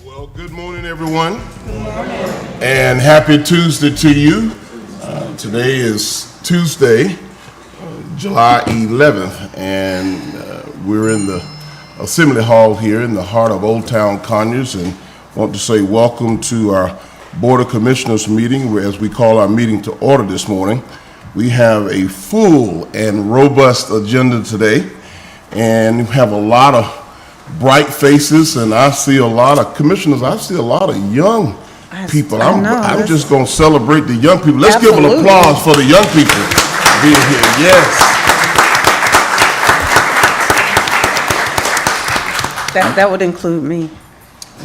Well, good morning, everyone. Good morning. And happy Tuesday to you. Today is Tuesday, July 11th, and we're in the Assembly Hall here in the heart of Old Town Conyers, and want to say welcome to our Board of Commissioners meeting, where, as we call our meeting to order this morning. We have a full and robust agenda today, and we have a lot of bright faces, and I see a lot of commissioners. I see a lot of young people. I'm just going to celebrate the young people. Let's give an applause for the young people being here. Yes. That would include me.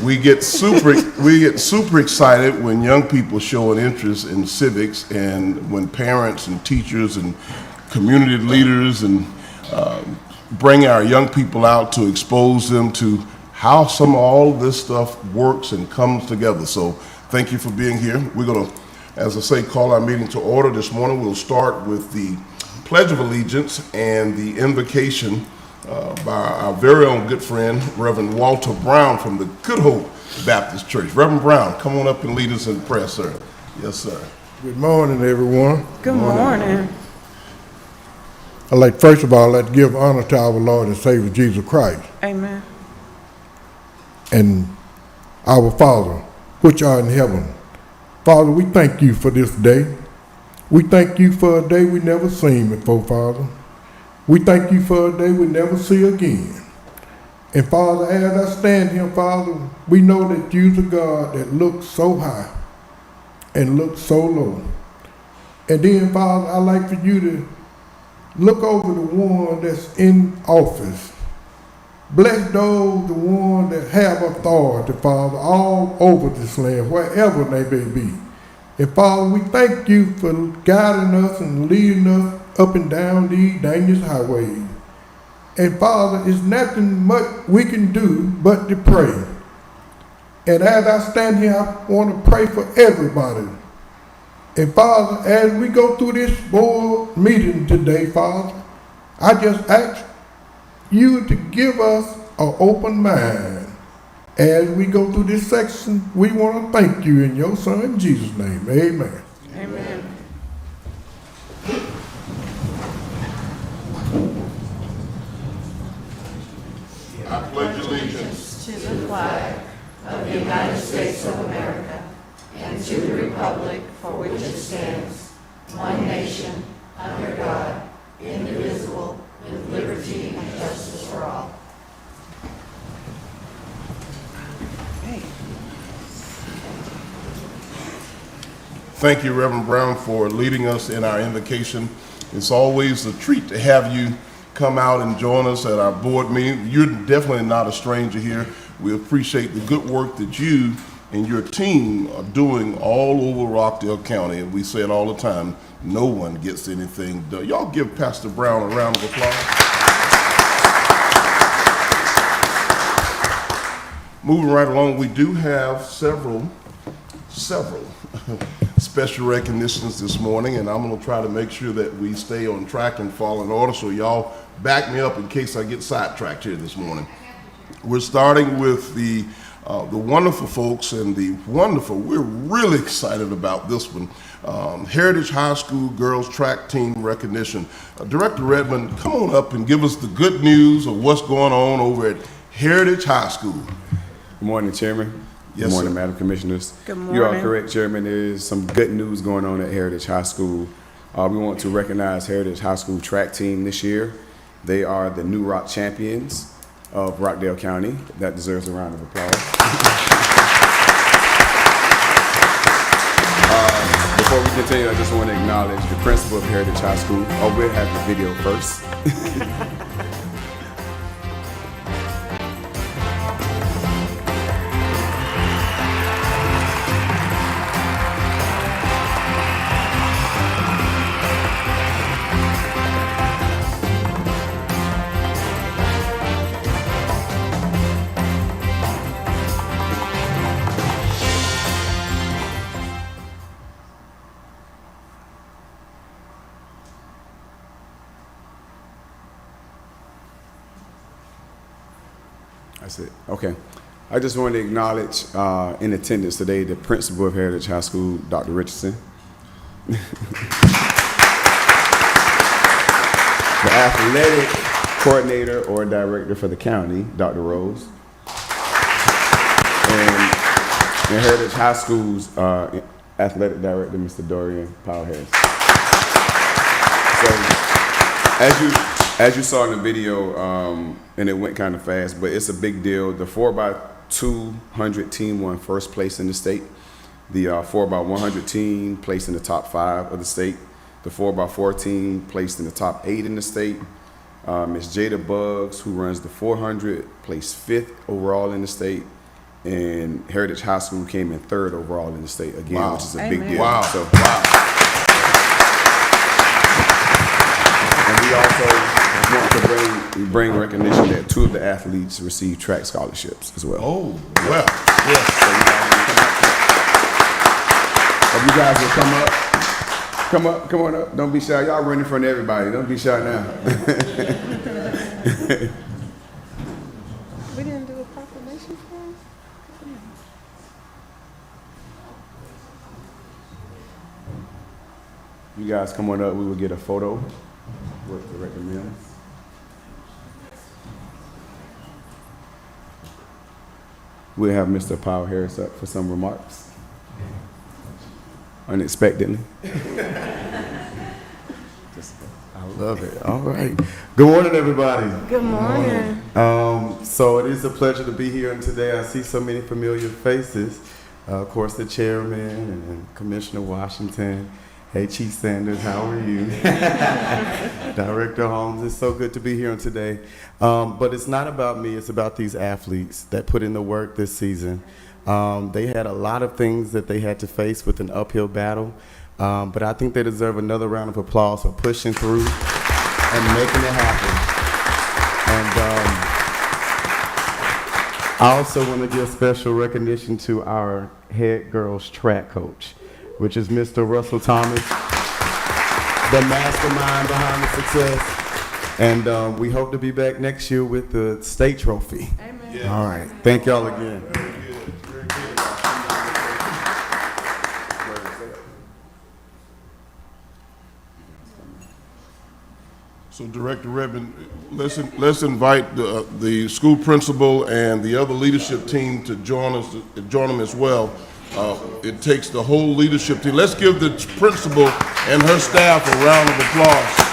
We get super excited when young people show an interest in civics, and when parents and teachers and community leaders and bring our young people out to expose them to how some of all this stuff works and comes together. So thank you for being here. We're going to, as I say, call our meeting to order this morning. We'll start with the Pledge of Allegiance and the invocation by our very own good friend, Reverend Walter Brown from the Good Hope Baptist Church. Reverend Brown, come on up and lead us in prayer, sir. Yes, sir. Good morning, everyone. Good morning. I'd like, first of all, let's give honor to our Lord and Savior, Jesus Christ. Amen. And our Father, which art in heaven. Father, we thank you for this day. We thank you for a day we never seen before, Father. We thank you for a day we never see again. And Father, as I stand here, Father, we know that you're the God that looks so high and looks so low. And then, Father, I'd like for you to look over the one that's in office. Bless those, the one that have authority, Father, all over this land, wherever they may be. And Father, we thank you for guiding us and leading us up and down these dangerous highways. And Father, it's nothing much we can do but to pray. And as I stand here, I want to pray for everybody. And Father, as we go through this board meeting today, Father, I just ask you to give us an open mind. As we go through this section, we want to thank you in your Son, Jesus' name. Amen. Amen. I pledge allegiance to the flag of the United States of America and to the republic for which it stands, one nation, under God, indivisible, with liberty and justice for all. Thank you, Reverend Brown, for leading us in our invocation. It's always a treat to have you come out and join us at our board meeting. You're definitely not a stranger here. We appreciate the good work that you and your team are doing all over Rockdale County. And we say it all the time, no one gets anything done. Y'all give Pastor Brown a round of applause. Moving right along, we do have several special recognitions this morning, and I'm going to try to make sure that we stay on track and fall in order, so y'all back me up in case I get sidetracked here this morning. We're starting with the wonderful folks and we're really excited about this one. Heritage High School Girls Track Team recognition. Director Redmond, come on up and give us the good news of what's going on over at Heritage High School. Good morning, Chairman. Yes, good morning, sir. Madam Commissioners. Good morning. You are correct, Chairman. There is some good news going on at Heritage High School. We want to recognize Heritage High School track team this year. They are the New Rock champions of Rockdale County. That deserves a round of applause. Before we continue, I just want to acknowledge the principal of Heritage High School. Oh, we'll have the video first. That's it. Okay. I just want to acknowledge in attendance today the principal of Heritage High School, Dr. Richardson. The athletic coordinator or director for the county, Dr. Rose. And Heritage High School's athletic director, Mr. Dorian Powell Harris. So, as you saw in the video, and it went kind of fast, but it's a big deal. The 4x200 team won first place in the state. The 4x100 team placed in the top 5 of the state. The 4x4 team placed in the top 8 in the state. Ms. Jada Buggs, who runs the 400, placed 5th overall in the state. And Heritage High School came in 3rd overall in the state again, Wow. which is a big Amen. deal. Wow. So, and we also want to bring recognition that 2 of the athletes received track scholarships as well. Oh, well, yes. If you guys will come on up. Don't be shy. Y'all running in front of everybody. Don't be shy now. We didn't do a proclamation for him? You guys come on up. We will get a photo with the recommend. We'll have Mr. Powell Harris up for some remarks. Unexpectedly. I love it. All right. Good morning, everybody. Good morning. So it is a pleasure to be here, and today I see so many familiar faces. Of course, the chairman and Commissioner Washington. Hey, Chief Sanders, how are you? Director Holmes, it's so good to be here today. But it's not about me, it's about these athletes that put in the work this season. They had a lot of things that they had to face with an uphill battle, but I think they deserve another round of applause for pushing through and making it happen. And I also want to give special recognition to our head girls track coach, which is Mr. Russell Thomas, the mastermind behind the success. And we hope to be back next year with the state trophy. Amen. Yeah. All right. Thank y'all again. Very good. Very good. So, Director Redmond, let's invite the school principal and the other leadership team to join them as well. It takes the whole leadership team. Let's give the principal and her staff a round of applause.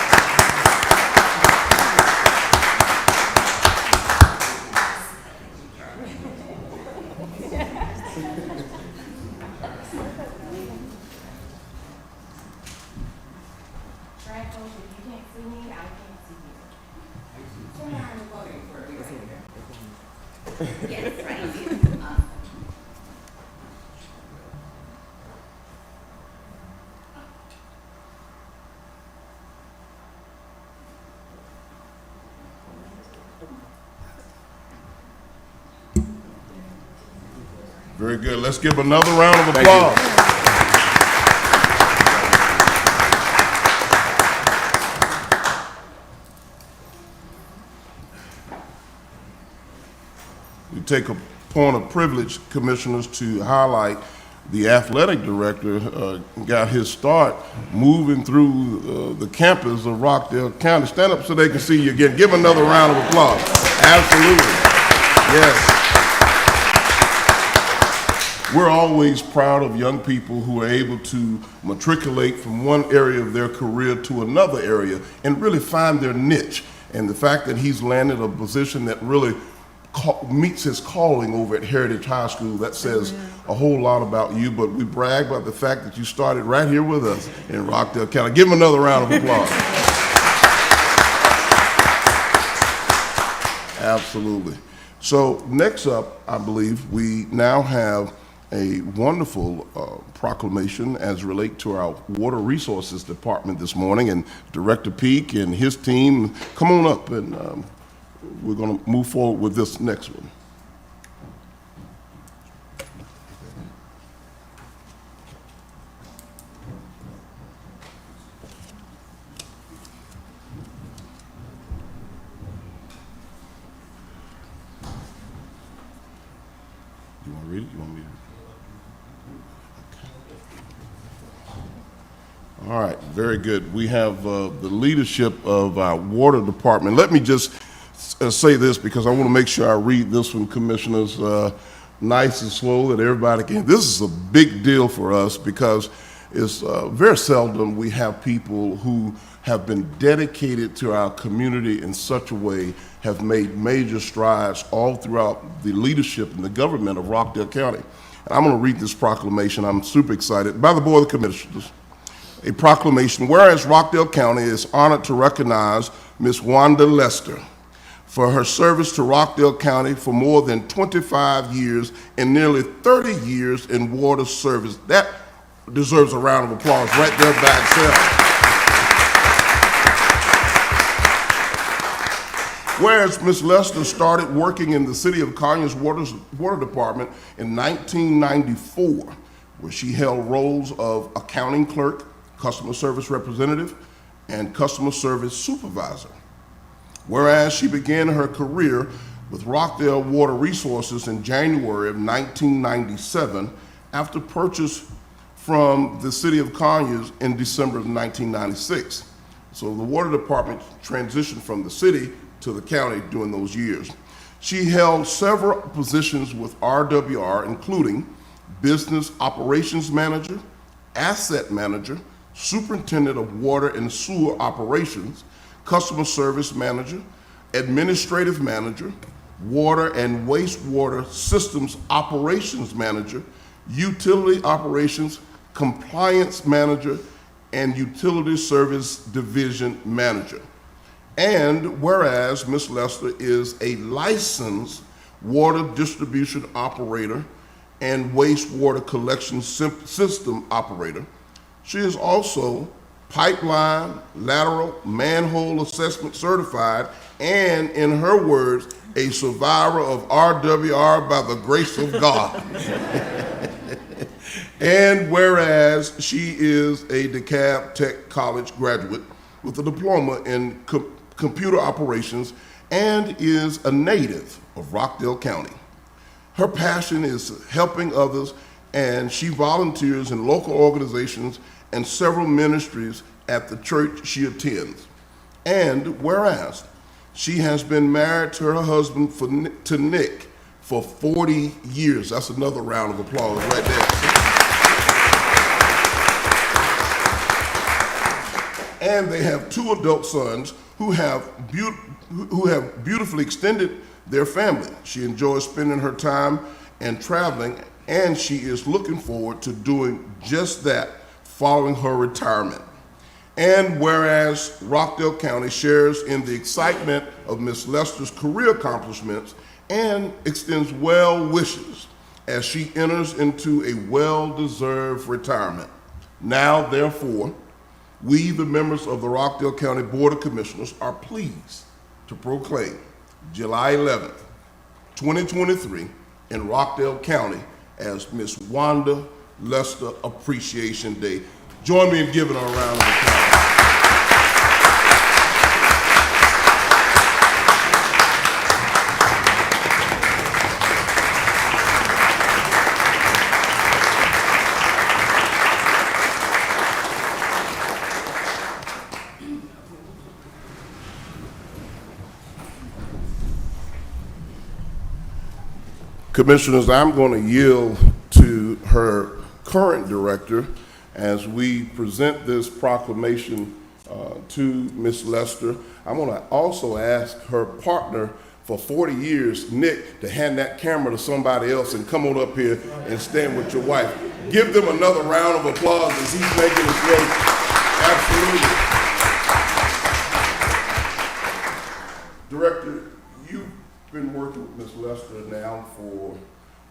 Track coach, if you can't see me, I can't see you. Yes, right here. Very good. Let's give another round of applause. We take a point of privilege, commissioners, to highlight the athletic director got his start moving through the campus of Rockdale County. Stand up so they can see you again. Give another round of applause. Absolutely. Yes. We're always proud of young people who are able to matriculate from one area of their career to another area and really find their niche. And the fact that he's landed a position that really meets his calling over at Heritage High School, that says a whole lot about you. But we brag about the fact that you started right here with us in Rockdale County. Give him another round of applause. Absolutely. So next up, I believe we now have a wonderful proclamation as relate to our Water Resources Department this morning, and Director Peak and his team, come on up, and we're going to move forward with this next one. You want to read it? You want me to? All right, very good. We have the leadership of our water department. Let me just say this because I want to make sure I read this one, Commissioners, nice and slow that everybody can. This is a big deal for us because it's very seldom we have people who have been dedicated to our community in such a way, have made major strides all throughout the leadership and the government of Rockdale County. And I'm going to read this proclamation. I'm super excited. By the Board of Commissioners, a proclamation, whereas Rockdale County is honored to recognize Ms. Wanda Lester for her service to Rockdale County for more than 25 years and nearly 30 years in water service. That deserves a round of applause right there by itself. Whereas Ms. Lester started working in the City of Conyers Water Department in 1994, where she held roles of accounting clerk, customer service representative, and customer service supervisor. Whereas she began her career with Rockdale Water Resources in January of 1997 after purchase from the City of Conyers in December of 1996. So the water department transitioned from the city to the county during those years. She held several positions with RWR, including Business Operations Manager, Asset Manager, Superintendent of Water and Sewer Operations, Customer Service Manager, Administrative Manager, Water and Wastewater Systems Operations Manager, Utility Operations, Compliance Manager, and Utility Service Division Manager. And whereas Ms. Lester is a licensed water distribution operator and wastewater collection system operator, she is also pipeline, lateral, manhole assessment certified, and in her words, a survivor of RWR by the grace of God. And whereas she is a DeKalb Tech College graduate with a diploma in computer operations and is a native of Rockdale County. Her passion is helping others, and she volunteers in local organizations and several ministries at the church she attends. And whereas she has been married to her husband, to Nick, for 40 years. That's another round of applause right there. And they have two adult sons who have beautifully extended their family. She enjoys spending her time and traveling, and she is looking forward to doing just that following her retirement. And whereas Rockdale County shares in the excitement of Ms. Lester's career accomplishments and extends well wishes as she enters into a well-deserved retirement. Now, therefore, we, the members of the Rockdale County Board of Commissioners, are pleased to proclaim July 11th, 2023 in Rockdale County as Ms. Wanda Lester Appreciation Day. Join me in giving her a round of applause. Commissioners, I'm going to yield to her current director as we present this proclamation to Ms. Lester. I'm going to also ask her partner for 40 years, Nick, to hand that camera to somebody else and come on up here and stand with your wife. Give them another round of applause as he's making his way. Absolutely. Director, you've been working with Ms. Lester now for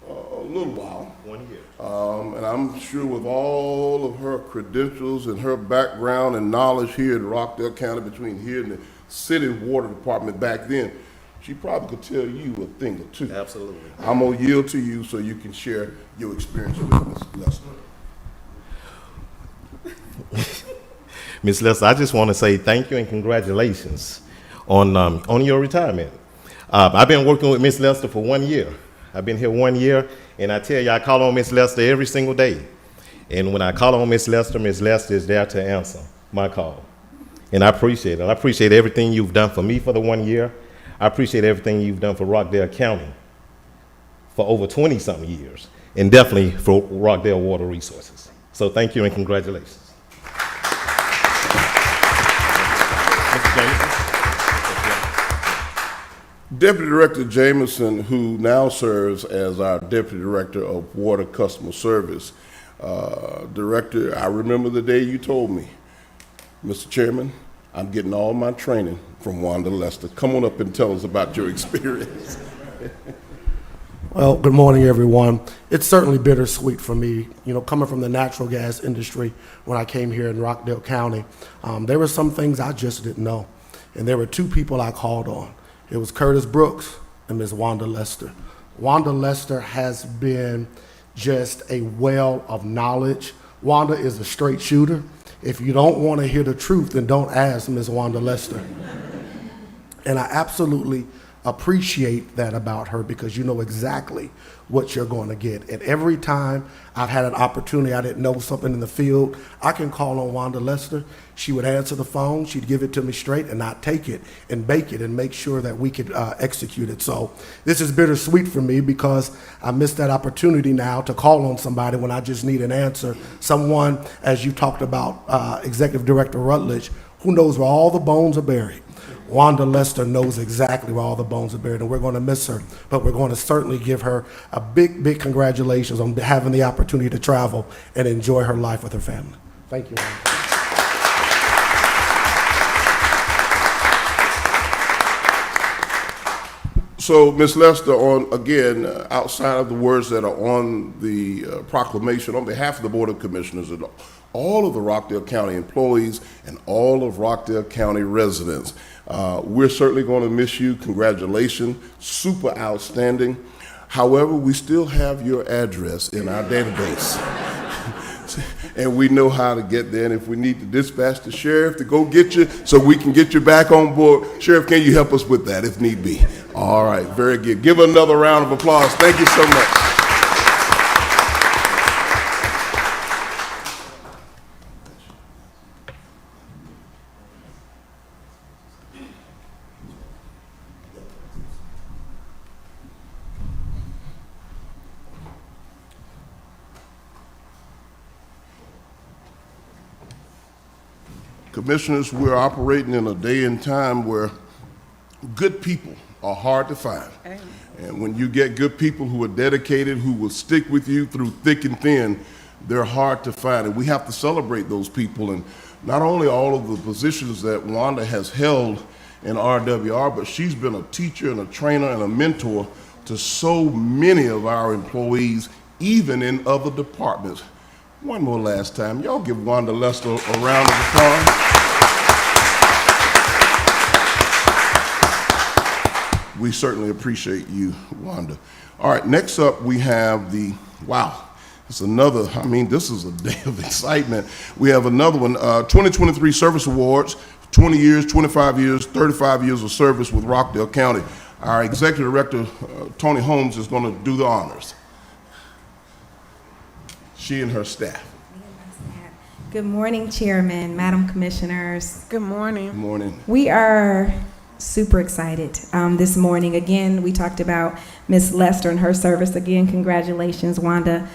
a little while. 1 year. And I'm sure with all of her credentials and her background and knowledge here in Rockdale County, between here and the city water department back then, she probably could tell you a thing or two. Absolutely. I'm gonna yield to you so you can share your experience with Ms. Lester. Ms. Lester, I just want to say thank you and congratulations on your retirement. I've been working with Ms. Lester for 1 year. I've been here 1 year, and I tell you, I call on Miss Lester every single day. And when I call on Miss Lester is there to answer my call. And I appreciate it. I appreciate everything you've done for me for the 1 year. I appreciate everything you've done for Rockdale County for over 20-something years, and definitely for Rockdale Water Resources. So thank you and congratulations. Mr. Jameson? Deputy Director Jameson, who now serves as our Deputy Director of Water Customer Service. Director, I remember the day you told me, Mr. Chairman, I'm getting all my training from Wanda Lester. Come on up and tell us about your experience. Well, good morning, everyone. It's certainly bittersweet for me, coming from the natural gas industry when I came here in Rockdale County. There were some things I just didn't know, and there were two people I called on. It was Curtis Brooks and Ms. Wanda Lester. Wanda Lester has been just a well of knowledge. Wanda is a straight shooter. If you don't want to hear the truth, then don't ask Ms. Wanda Lester. And I absolutely appreciate that about her, because you know exactly what you're going to get. And every time I've had an opportunity, I didn't know something in the field, I can call on Wanda Lester. She would answer the phone, she'd give it to me straight, and I'd take it and bake it and make sure that we could execute it. So this is bittersweet for me, because I missed that opportunity now to call on somebody when I just need an answer. Someone, as you talked about, Executive Director Rutledge, who knows where all the bones are buried. Wanda Lester knows exactly where all the bones are buried, and we're going to miss her, but we're going to certainly give her a big, big congratulations on having the opportunity to travel and enjoy her life with her family. Thank you, Wanda. So, Ms. Lester, outside of the words that are on the proclamation, on behalf of the Board of Commissioners and all of the Rockdale County employees and all of Rockdale County residents, we're certainly going to miss you. Congratulations, super outstanding. However, we still have your address in our database. And we know how to get there, and if we need to dispatch the sheriff to go get you so we can get you back on board, Sheriff, can you help us with that if need be? All right, very good. Give another round of applause. Thank you so much. Commissioners, we're operating in a day and time where good people are hard to find. And when you get good people who are dedicated, who will stick with you through thick and thin, they're hard to find. And we have to celebrate those people. And not only all of the positions that Wanda has held in RWR, but she's been a teacher and a trainer and a mentor to so many of our employees, even in other departments. One more last time. Y'all give Wanda Lester a round of applause. We certainly appreciate you, Wanda. All right, next up we have this is a day of excitement. We have another one, 2023 Service Awards, 20 years, 25 years, 35 years of service with Rockdale County. Our Executive Director, Tony Holmes, is going to do the honors. She and her staff. Good morning, Chairman, Madam Commissioners. Good morning. Good morning. We are super excited this morning. Again, we talked about Ms. Lester and her service. Again, congratulations, Wanda.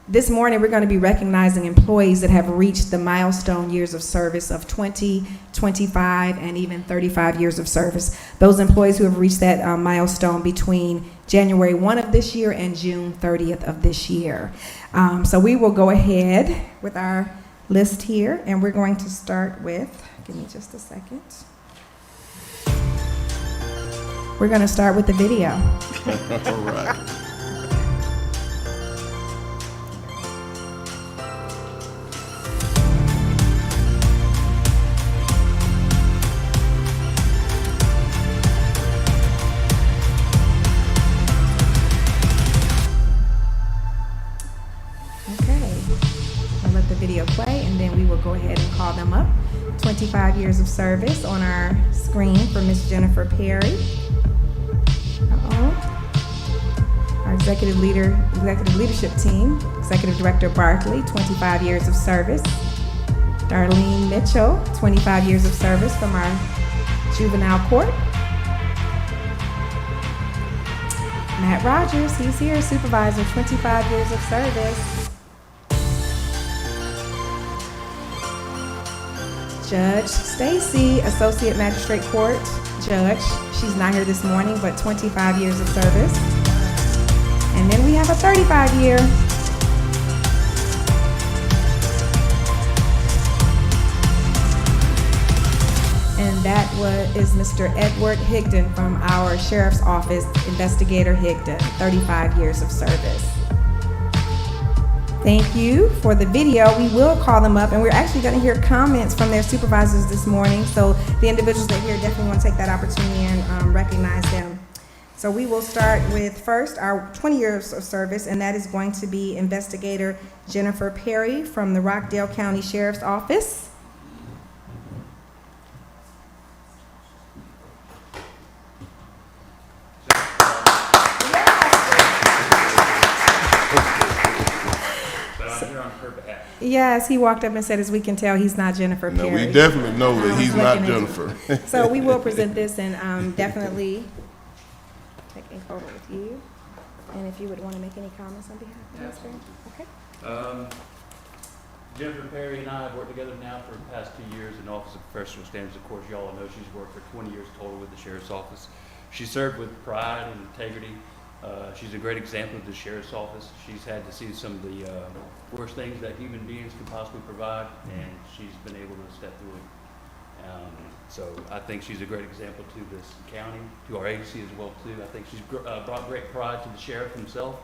This morning, we're going to be recognizing employees that have reached the milestone years of service of 20, 25, and even 35 years of service. Those employees who have reached that milestone between January 1 of this year and June 30th of this year. So we will go ahead with our list here, and we're going to start with, give me just a second. We're going to start with the video. All right. Video play, and then we will go ahead and call them up. 25 years of service on our screen for Miss Jennifer Perry. Executive Leadership Team, Executive Director Barkley, 25 years of service. Darlene Mitchell, 25 years of service from our juvenile court. Matt Rogers, he's here, supervisor, 25 years of service. Judge Stacy, Associate Magistrate Court Judge. She's not here this morning, but 25 years of service. And then we have a 35-year. And that is Mr. Edward Higdon from our Sheriff's Office, Investigator Higdon, 35 years of service. Thank you for the video. We will call them up, and we're actually going to hear comments from their supervisors this morning. So the individuals that are here definitely want to take that opportunity and recognize them. So we will start with first our 20 years of service, and that is going to be Investigator Jennifer Perry from the Rockdale County Sheriff's Office. Yes, he walked up and said, as we can tell, he's not Jennifer Perry. No, we definitely know that he's not Jennifer. So we will present this and definitely take a photo with you. And if you would want to make any comments on behalf of Ms. Perry. Okay. Jennifer Perry and I have worked together now for the past 2 years in the Office of Professional Standards. Of course, y'all know she's worked for 20 years total with the Sheriff's Office. She served with pride and integrity. She's a great example of the Sheriff's Office. She's had to see some of the worst things that human beings can possibly provide, and she's been able to step through it. So I think she's a great example to this county, to our agency as well too. I think she's brought great pride to the sheriff himself.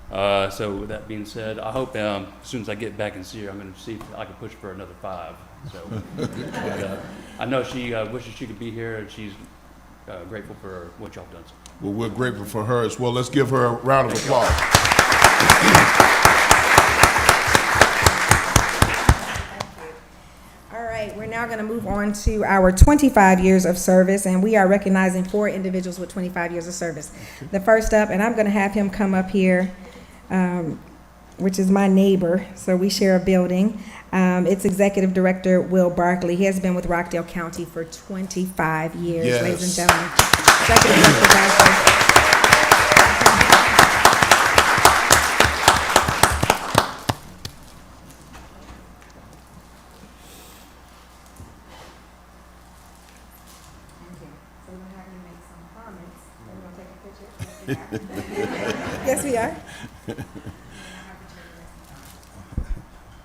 So with that being said, I hope as soon as I get back and see her, I'm going to see if I can push for another 5. So, but, I know she wishes she could be here, and she's grateful for what y'all done. Well, we're grateful for her as well. Let's give her a round of applause. All right, we're now going to move on to our 25 years of service, and we are recognizing 4 individuals with 25 years of service. The first up, and I'm going to have him come up here, which is my neighbor, so we share a building. It's Executive Director Will Barkley. He has been with Rockdale County for 25 years, Yes. ladies and gentlemen. Executive Director Barkley. So we're going to have you make some comments. We're going to take a picture. Yes, we are.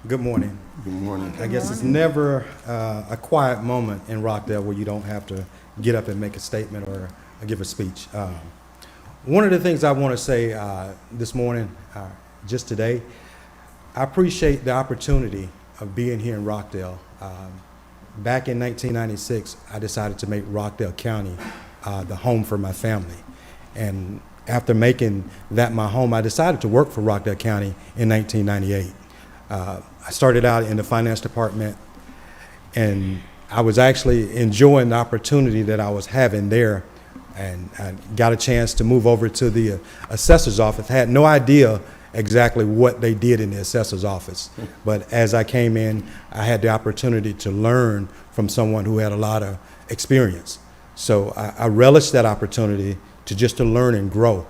Good morning. Good morning. I guess it's never a quiet moment in Rockdale where you don't have to get up and make a statement or give a speech. One of the things I want to say this morning, just today, I appreciate the opportunity of being here in Rockdale. Back in 1996, I decided to make Rockdale County the home for my family. And after making that my home, I decided to work for Rockdale County in 1998. I started out in the finance department, and I was actually enjoying the opportunity that I was having there, and I got a chance to move over to the assessor's office. I had no idea exactly what they did in the assessor's office, but as I came in, I had the opportunity to learn from someone who had a lot of experience. So I relished that opportunity to learn and grow,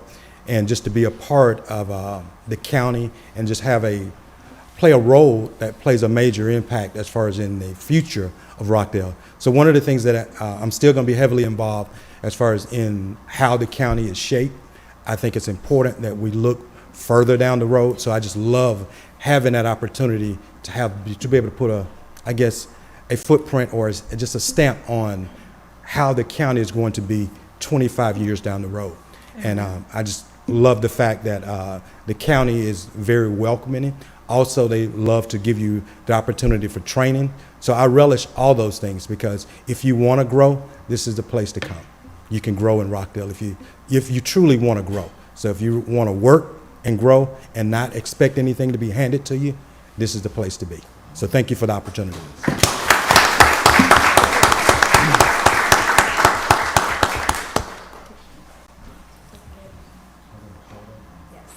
and just to be a part of the county and just play a role that plays a major impact as far as in the future of Rockdale. So one of the things that I'm still going to be heavily involved as far as in how the county is shaped. I think it's important that we look further down the road. So I just love having that opportunity to be able to put a footprint or just a stamp on how the county is going to be 25 years down the road. And I just love the fact that the county is very welcoming. Also, they love to give you the opportunity for training. So I relish all those things, because if you want to grow, this is the place to come. You can grow in Rockdale if you truly want to grow. So if you want to work and grow and not expect anything to be handed to you, this is the place to be. So thank you for the opportunity. Yes.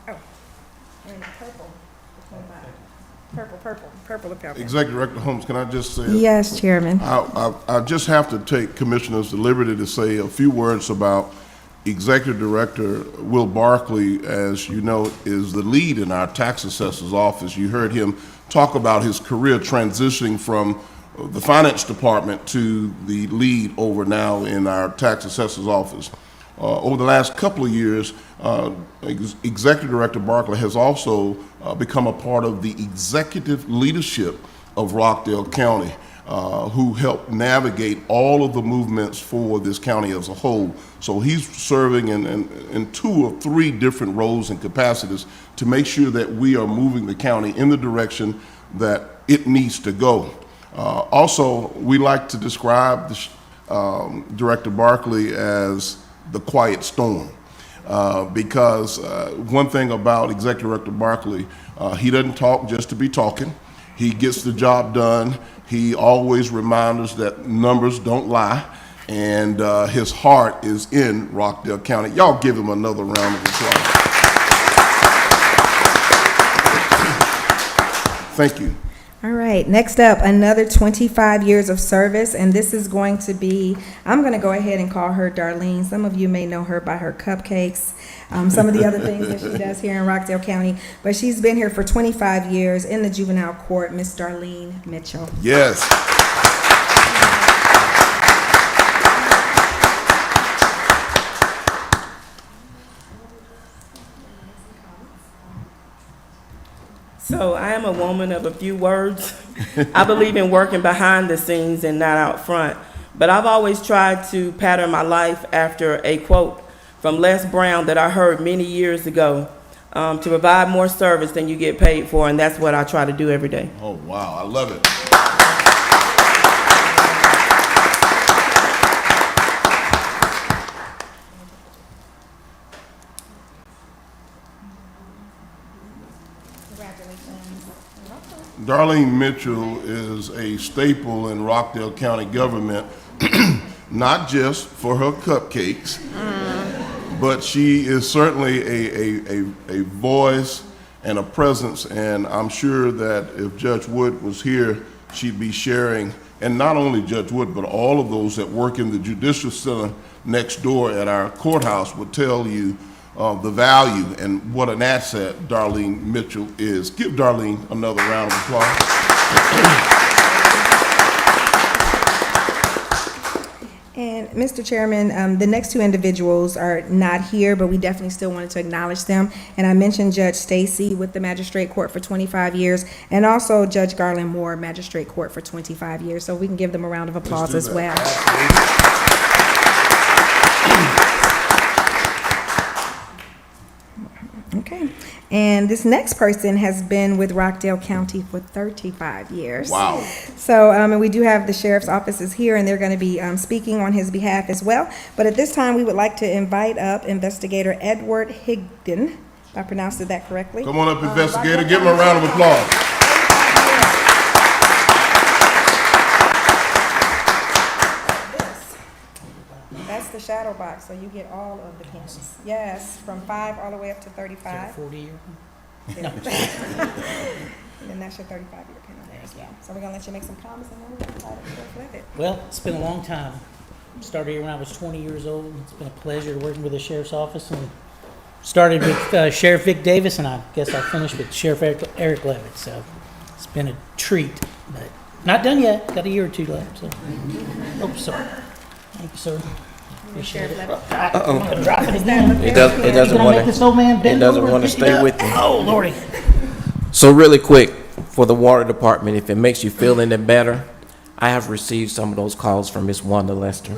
Oh, we're in purple. Which one am I? Purple up here. Executive Director Holmes, can I just say? Yes, Chairman. I just have to take Commissioners the liberty to say a few words about Executive Director Will Barkley. As you know, is the lead in our tax assessor's office. You heard him talk about his career transitioning from the finance department to the lead over now in our tax assessor's office. Over the last couple of years, Executive Director Barkley has also become a part of the executive leadership of Rockdale County, who helped navigate all of the movements for this county as a whole. So he's serving in 2 or 3 different roles and capacities to make sure that we are moving the county in the direction that it needs to go. Also, we like to describe Director Barkley as the quiet storm, because one thing about Executive Director Barkley, he doesn't talk just to be talking. He gets the job done. He always reminds us that numbers don't lie, and his heart is in Rockdale County. Y'all give him another round of applause. Thank you. All right, next up, another 25 years of service, and this is going to be, I'm going to go ahead and call her Darlene. Some of you may know her by her cupcakes, some of the other things that she does here in Rockdale County, but she's been here for 25 years in the juvenile court, Miss Darlene Mitchell. Yes. So I am a woman of a few words. I believe in working behind the scenes and not out front. But I've always tried to pattern my life after a quote from Les Brown that I heard many years ago, to provide more service than you get paid for, and that's what I try to do every day. Oh, wow, I love it. Darlene Mitchell is a staple in Rockdale County government, not just for her cupcakes, but she is certainly a voice and a presence, and I'm sure that if Judge Wood was here, she'd be sharing, and not only Judge Wood, but all of those that work in the Judicial Center next door at our courthouse would tell you the value and what an asset Darlene Mitchell is. Give Darlene another round of applause. And Mr. Chairman, the next 2 individuals are not here, but we definitely still wanted to acknowledge them. And I mentioned Judge Stacy with the Magistrate Court for 25 years, and also Judge Garland Moore, Magistrate Court for 25 years. So we can give them a round of applause as well. Okay, and this next person has been with Rockdale County for 35 years. Wow. So, and we do have the sheriff's offices here, and they're going to be speaking on his behalf as well. But at this time, we would like to invite up Investigator Edward Higdon, if I pronounced that correctly. Come on up, investigator. Give him a round of applause. That's the shadow box, so you get all of the pins. Yes, from 5 all the way up to 35. 40-year? Yeah. And then that's your 35-year pin on there as well. So we're going to let you make some comments, and then we're going to flip it. Well, it's been a long time. Started here when I was 20 years old. It's been a pleasure working with the sheriff's office, and started with Sheriff Vic Davis, and I guess I finished with Sheriff Eric Levitt. So it's been a treat, but not done yet. Got a year or 2 left. So, sorry. Thank you, sir. Appreciate it. It doesn't want to stay with you. Oh, Lordy. So really quick, for the water department, if it makes you feel any better, I have received some of those calls from Miss Wanda Lester.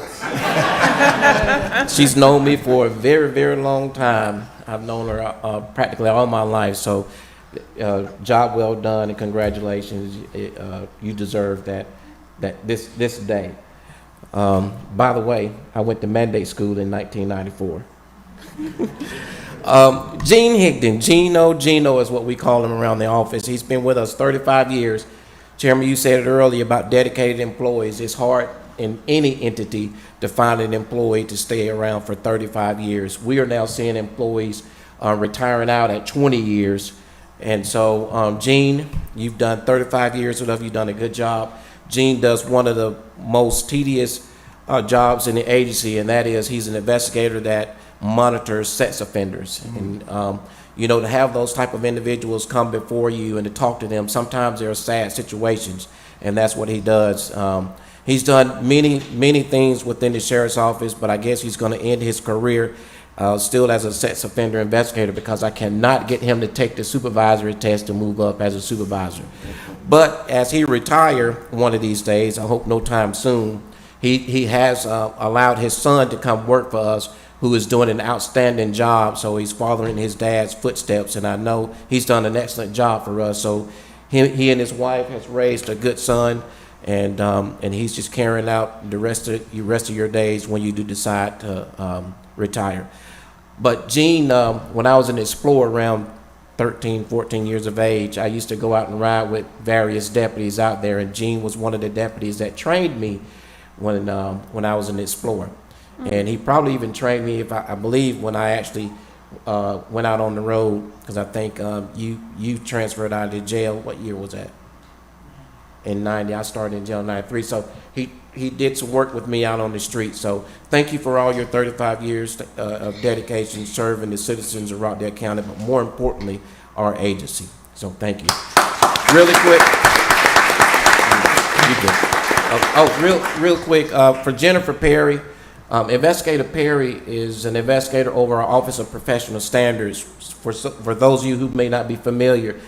She's known me for a very, very long time. I've known her practically all my life. So job well done, and congratulations. You deserve that this day. By the way, I went to mandate school in 1994. Gene Higdon, Gino is what we call him around the office. He's been with us 35 years. Chairman, you said it earlier about dedicated employees. It's hard in any entity to find an employee to stay around for 35 years. We are now seeing employees retiring out at 20 years. And so, Gene, you've done 35 years with us. You've done a good job. Gene does one of the most tedious jobs in the agency, and that is he's an investigator that monitors sex offenders. And to have those type of individuals come before you and to talk to them, sometimes there are sad situations, and that's what he does. He's done many things within the sheriff's office, but I guess he's going to end his career still as a sex offender investigator, because I cannot get him to take the supervisory test to move up as a supervisor. But as he retire one of these days, I hope no time soon, he has allowed his son to come work for us, who is doing an outstanding job. So he's following his dad's footsteps, and I know he's done an excellent job for us. So he and his wife has raised a good son, and he's just carrying out the rest of your days when you do decide to retire. But Gene, when I was an Explorer around 13, 14 years of age, I used to go out and ride with various deputies out there, and Gene was one of the deputies that trained me when I was an Explorer. And he probably even trained me, I believe, when I actually went out on the road, because I think you transferred out of the jail. What year was that? In 90. I started in jail in 93. So he did some work with me out on the street. So thank you for all your 35 years of dedication serving the citizens of Rockdale County, but more importantly, our agency. So thank you. Really quick. Real quick, for Jennifer Perry. Investigator Perry is an investigator over our Office of Professional Standards. For those of you who may not be familiar,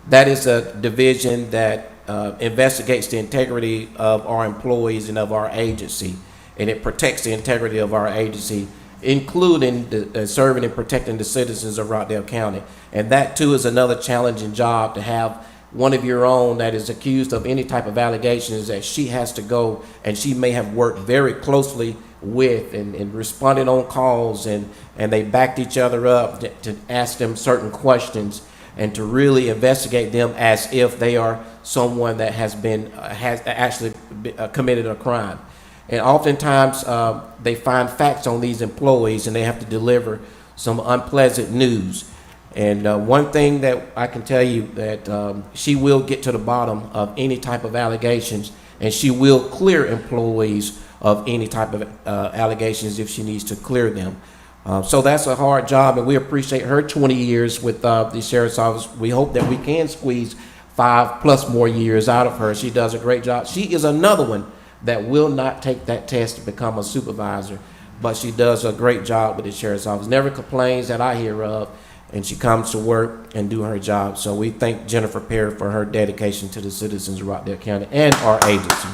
that is a division that investigates the integrity of our employees and of our agency, and it protects the integrity of our agency, including serving and protecting the citizens of Rockdale County. And that too is another challenging job, to have one of your own that is accused of any type of allegations that she has to go, and she may have worked very closely with and responded on calls, and they backed each other up to ask them certain questions and to really investigate them as if they are someone that has actually committed a crime. And oftentimes they find facts on these employees, and they have to deliver some unpleasant news. And one thing that I can tell you, that she will get to the bottom of any type of allegations, and she will clear employees of any type of allegations if she needs to clear them. So that's a hard job, and we appreciate her 20 years with the Sheriff's Office. We hope that we can squeeze 5+ more years out of her. She does a great job. She is another one that will not take that test to become a supervisor, but she does a great job with the Sheriff's Office. Never complains that I hear of, and she comes to work and do her job. So we thank Jennifer Perry for her dedication to the citizens of Rockdale County and our agency.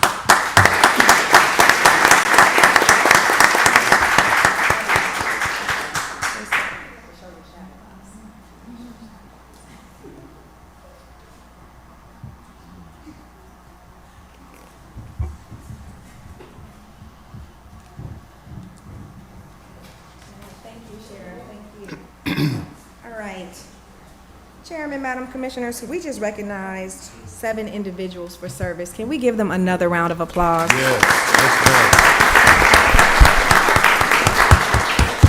Chairman, Madam Commissioners, we just recognized 7 individuals for service. Can we give them another round of applause? Yes,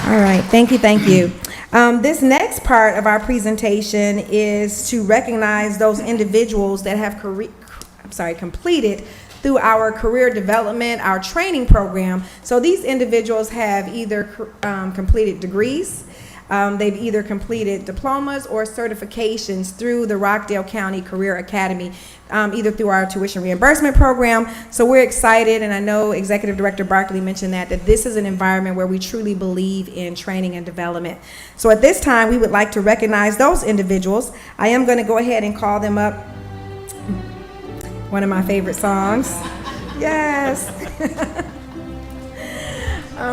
All right, thank you. This next part of our presentation is to recognize those individuals that have completed through our career development, our training program. So these individuals have either completed degrees, they've either completed diplomas or certifications through the Rockdale County Career Academy, either through our tuition reimbursement program. So we're excited, and I know Executive Director Barkley mentioned that this is an environment where we truly believe in training and development. So at this time, we would like to recognize those individuals. I am going to go ahead and call them up. One of my favorite songs. Yes.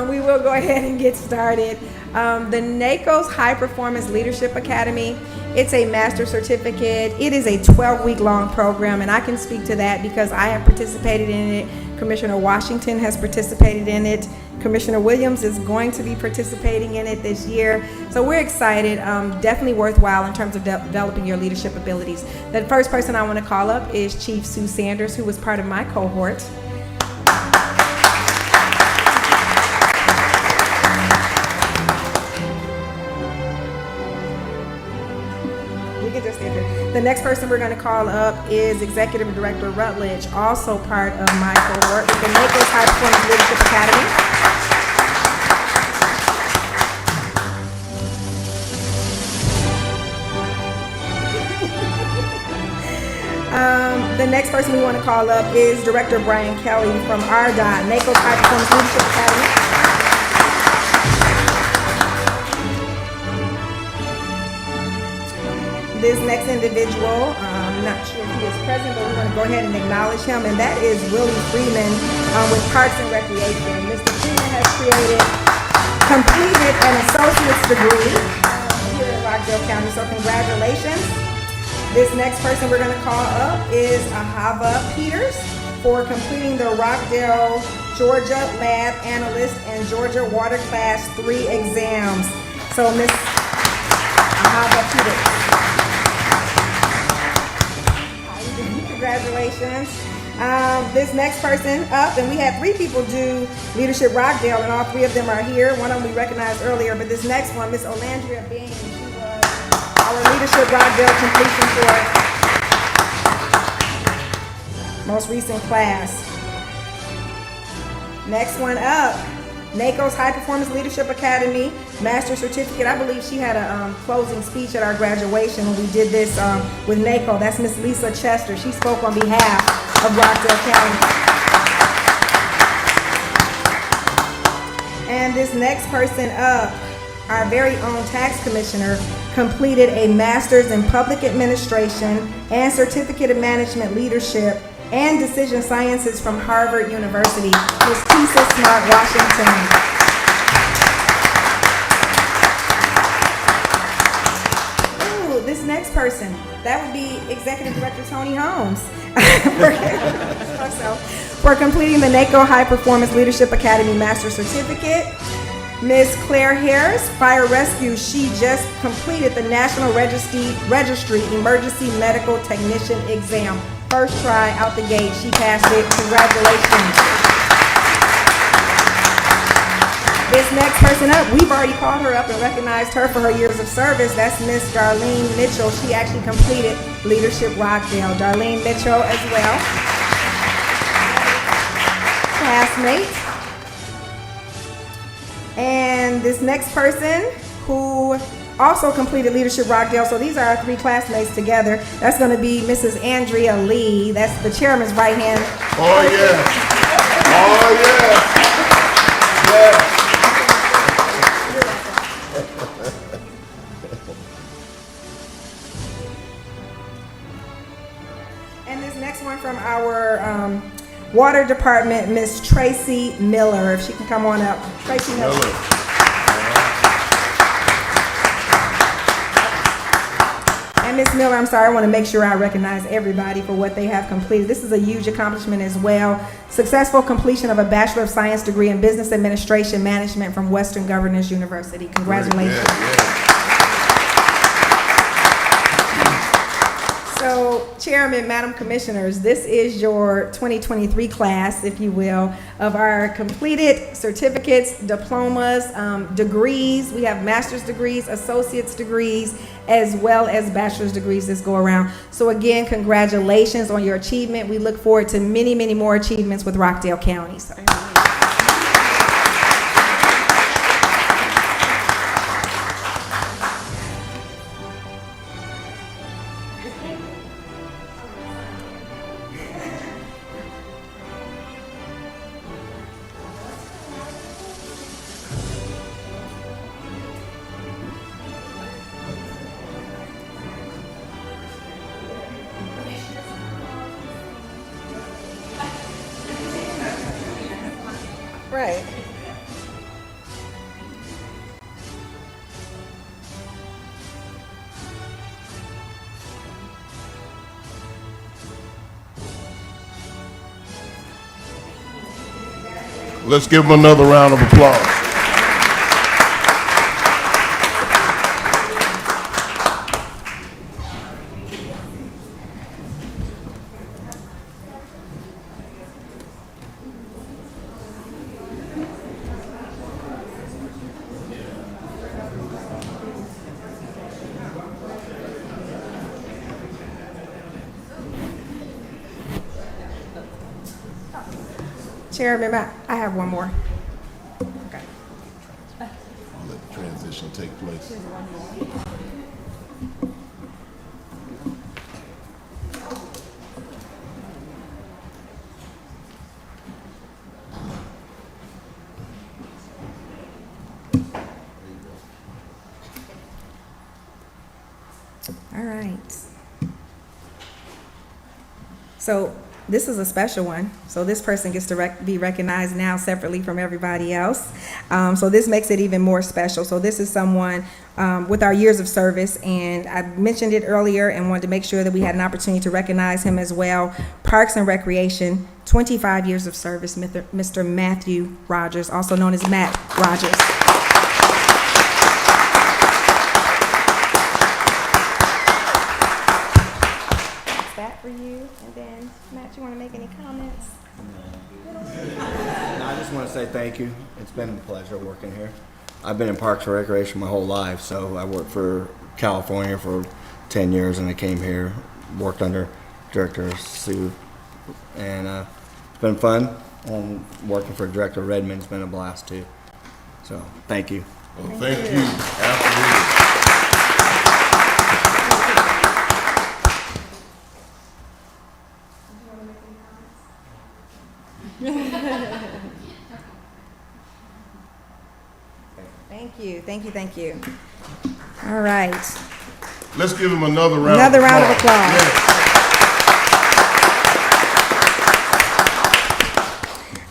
We will go ahead and get started. The NACO's High Performance Leadership Academy, it's a master certificate. It is a 12-week long program, and I can speak to that because I have participated in it. Commissioner Washington has participated in it. Commissioner Williams is going to be participating in it this year. So we're excited, definitely worthwhile in terms of developing your leadership abilities. The first person I want to call up is Chief Sue Sanders, who was part of my cohort. can just enter. The next person we're going to call up is Executive Director Rutledge, also part of my cohort with the NACO's High Performance Leadership Academy. The next person we want to call up is Director Brian Kelly from RDOT, NACO's High Performance Leadership Academy. This next individual, I'm not sure if he is present, but we want to go ahead and acknowledge him, and that is Willie Freeman with Parks and Recreation. Mr. Freeman has completed an associate's degree here in Rockdale County, so congratulations. This next person we're going to call up is Ahava Peters for completing the Rockdale, Georgia Lab Analyst and Georgia Water Class 3 exams. So Miss Ahava Peters. Congratulations. This next person up, and we had 3 people do Leadership Rockdale, and all 3 of them are here. One of them we recognized earlier, but this next one, Miss Olandria Bean, our Leadership Rockdale completion for most recent class. Next one up, NACO's High Performance Leadership Academy Master Certificate. I believe she had a closing speech at our graduation when we did this with NACO. That's Miss Lisa Chester. She spoke on behalf of Rockdale County. And this next person up, our very own tax commissioner, completed a master's in public administration and certificate of management leadership and decision sciences from Harvard University, Ms. Tisa Smart Washington. Ooh, this next person, that would be Executive Director Tony Holmes for completing the NACO High Performance Leadership Academy Master Certificate. Ms. Claire Harris, Fire Rescue, she just completed the National Registry Emergency Medical Technician exam. First try out the gate, she passed it. Congratulations. This next person up, we've already called her up and recognized her for her years of service. That's Miss Darlene Mitchell. She actually completed Leadership Rockdale. Darlene Mitchell as well. Classmate. And this next person who also completed Leadership Rockdale, so these are our 3 classmates together. That's going to be Mrs. Andrea Lee. That's the chairman's right hand. Oh, yeah. Oh, yeah. And this next one from our Water Department, Miss Tracy Miller. If she can come on up. Tracy Miller. And Miss Miller, I'm sorry, I want to make sure I recognize everybody for what they have completed. This is a huge accomplishment as well. Successful completion of a Bachelor of Science degree in Business Administration Management from Western Governors University. Congratulations. So, Chairman, Madam Commissioners, this is your 2023 class, if you will, of our completed certificates, diplomas, degrees. We have master's degrees, associate's degrees, as well as bachelor's degrees this go around. So again, congratulations on your achievement. We look forward to many, many more achievements with Rockdale County. So. Right. Let's give them another round of applause. Chairman, I have one more. Okay. I'll let the transition take place. All right. So this is a special one. So this person gets to be recognized now separately from everybody else. So this makes it even more special. So this is someone with our years of service, and I mentioned it earlier and wanted to make sure that we had an opportunity to recognize him as well. Parks and Recreation, 25 years of service, Mr. Matthew Rogers, also known as Matt Rogers. That for you, and then Matt, you want to make any comments? I just want to say thank you. It's been a pleasure working here. I've been in Parks and Recreation my whole life, so I worked for California for 10 years, and I came here, worked under Director Sue, and it's been fun. And working for Director Redmond's been a blast too. So thank you. Well, thank you. Absolutely. Thank you. All right. Let's give him another round. Another round of applause. Yes.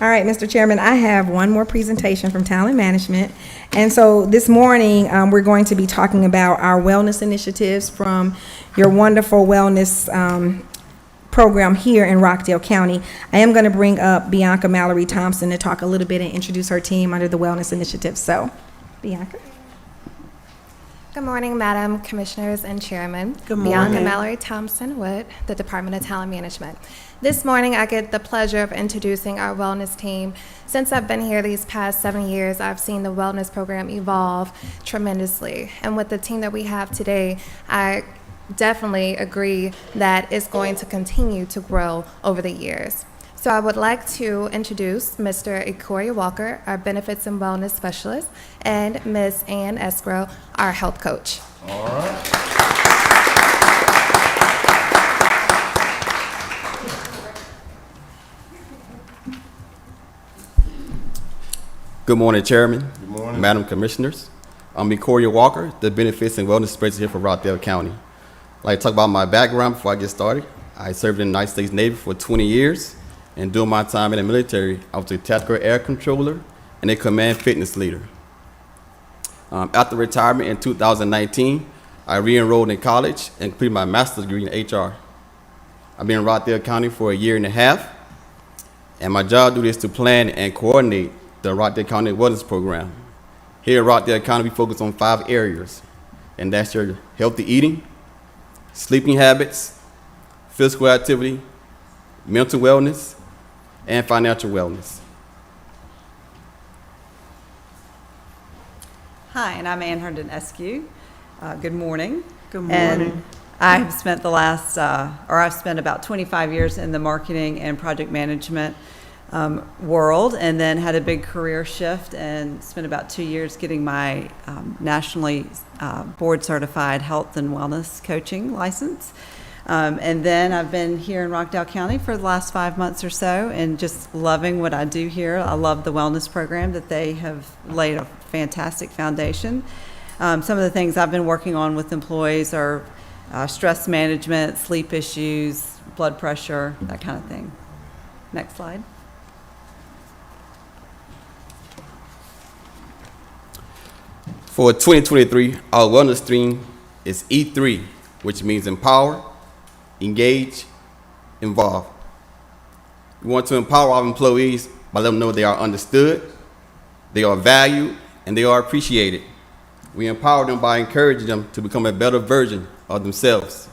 All right, Mr. Chairman, I have one more presentation from Talent Management. And so this morning, we're going to be talking about our wellness initiatives from your wonderful wellness program here in Rockdale County. I am going to bring up Bianca Mallory Thompson to talk a little bit and introduce her team under the wellness initiative. So, Bianca. Good morning, Madam Commissioners and Chairman. Good morning. Bianca Mallory Thompson with the Department of Talent Management. This morning, I get the pleasure of introducing our wellness team. Since I've been here these past 7 years, I've seen the wellness program evolve tremendously. And with the team that we have today, I definitely agree that it's going to continue to grow over the years. So I would like to introduce Mr. Ikoria Walker, our Benefits and Wellness Specialist, and Ms. Ann Escrow, our Health Coach. All right. Good morning, Chairman. Good morning. Madam Commissioners. I'm Ikoria Walker, the Benefits and Wellness Specialist here for Rockdale County. I'd like to talk about my background before I get started. I served in the United States Navy for 20 years. And during my time in the military, I was a tactical air controller and a command fitness leader. After retirement in 2019, I re-enrolled in college and completed my master's degree in HR. I've been in Rockdale County for 1.5 years, and my job duty is to plan and coordinate the Rockdale County Wellness Program. Here at Rockdale County, we focus on 5 areas, and that's your healthy eating, sleeping habits, physical activity, mental wellness, and financial wellness. Hi, and I'm Ann Herndon Eskew. Good morning. Good morning. And I've spent I've spent about 25 years in the marketing and project management world, and then had a big career shift and spent about 2 years getting my nationally board certified health and wellness coaching license. And then I've been here in Rockdale County for the last 5 months or so, and just loving what I do here. I love the wellness program that they have laid a fantastic foundation. Some of the things I've been working on with employees are stress management, sleep issues, blood pressure, that kind of thing. Next slide. For 2023, our wellness theme is E3, which means empower, engage, involve. We want to empower our employees by letting them know they are understood, they are valued, and they are appreciated. We empower them by encouraging them to become a better version of themselves.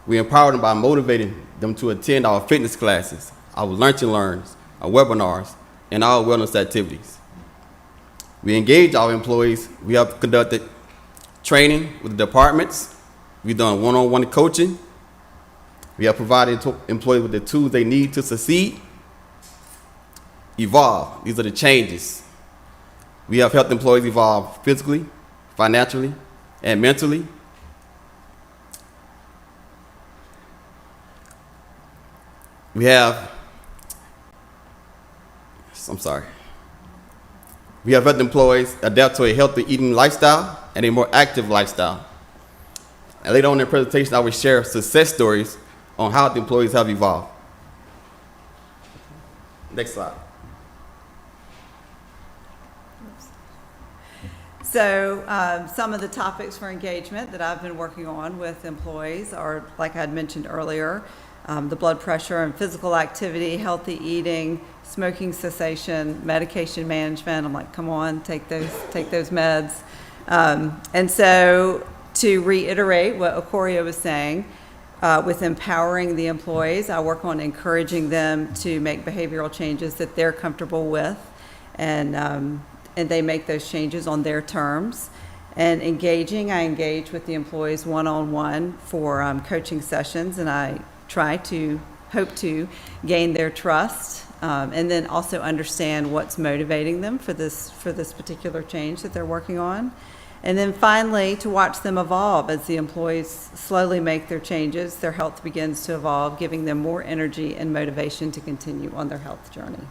We empower them by motivating them to attend our fitness classes, our lunch and learns, our webinars, and our wellness activities. We engage our employees. We have conducted training with the departments. We've done one-on-one coaching. We have provided employees with the tools they need to succeed. Evolve. These are the changes. We have helped employees evolve physically, financially, and mentally. We have helped employees adapt to a healthy eating lifestyle and a more active lifestyle. And later on in the presentation, I will share success stories on how the employees have evolved. Next slide. So some of the topics for engagement that I've been working on with employees are, like I had mentioned earlier, the blood pressure and physical activity, healthy eating, smoking cessation, medication management. I'm like, come on, take those meds. And so to reiterate what Okoria was saying, with empowering the employees, I work on encouraging them to make behavioral changes that they're comfortable with, and they make those changes on their terms. And engaging, I engage with the employees one-on-one for coaching sessions, and I hope to gain their trust, and then also understand what's motivating them for this particular change that they're working on. And then finally, to watch them evolve as the employees slowly make their changes, their health begins to evolve, giving them more energy and motivation to continue on their health journey.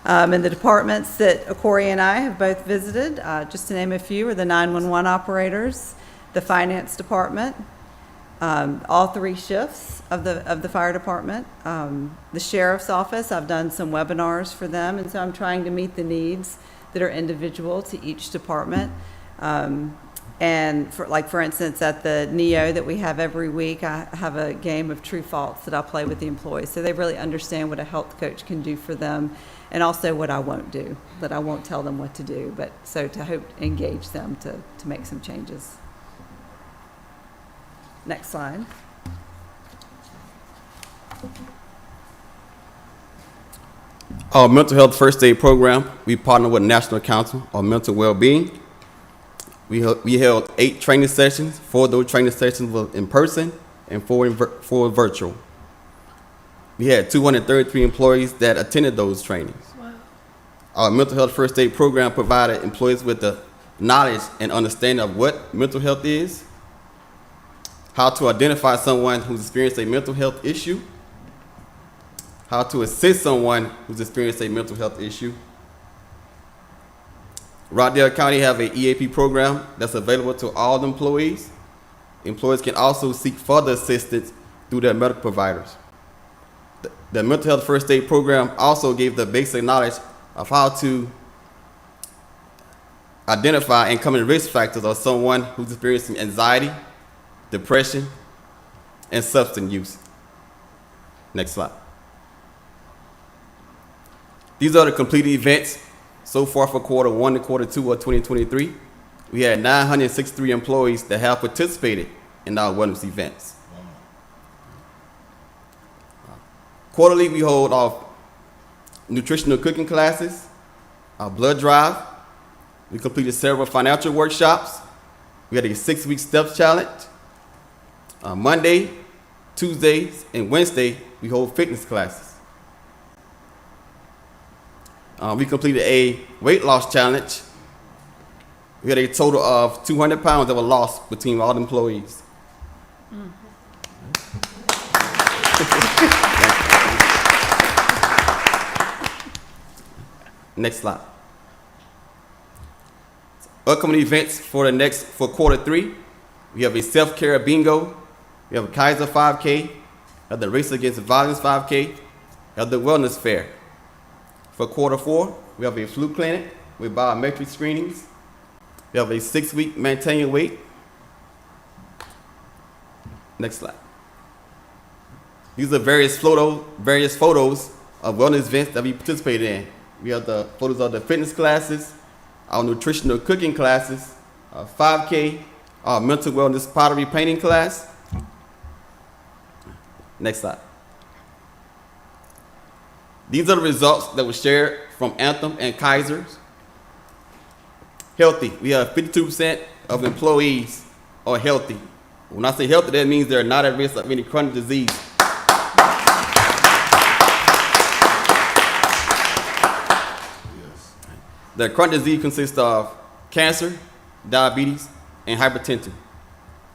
And the departments that Okoria and I have both visited, just to name a few, are the 911 operators, the finance department, all three shifts of the fire department, the sheriff's office. I've done some webinars for them, and so I'm trying to meet the needs that are individual to each department. And for instance, at the NEO that we have every week, I have a game of true false that I'll play with the employees, so they really understand what a health coach can do for them, and also what I won't do, that I won't tell them what to do, but so to hope engage them to make some changes. Next slide. Our mental health first aid program, we partner with National Council on Mental Well-Being. We held 8 training sessions. 4 of those training sessions were in person and 4 virtual. We had 233 employees that attended those trainings. Wow. Our mental health first aid program provided employees with the knowledge and understanding of what mental health is, how to identify someone who's experienced a mental health issue, how to assist someone who's experienced a mental health issue. Rockdale County have an EAP program that's available to all the employees. Employees can also seek further assistance through their medical providers. The mental health first aid program also gave the basic knowledge of how to identify and common risk factors of someone who's experiencing anxiety, depression, and substance use. Next slide. These are the completed events so far for quarter 1 to quarter 2 of 2023. We had 963 employees that have participated in our wellness events. Quarterly, we hold our nutritional cooking classes, our blood drive. We completed several financial workshops. We had a 6-week steps challenge. Monday, Tuesdays, and Wednesday, we hold fitness classes. We completed a weight loss challenge. We had a total of 200 pounds that were lost between all the employees. Next slide. Upcoming events for quarter 3. We have a self-care bingo. We have a Kaiser 5K. We have the Race Against Violence 5K. We have the Wellness Fair. For quarter 4, we have a flu clinic with biometric screenings. We have a 6-week maintain your weight. Next slide. These are various photos of wellness events that we participated in. We have the photos of the fitness classes, our nutritional cooking classes, our 5K, our mental wellness pottery painting class. Next slide. These are the results that were shared from Anthem and Kaiser's. Healthy. We have 52% of employees are healthy. When I say healthy, that means they're not at risk of any chronic disease. The chronic disease consists of cancer, diabetes, and hypertension.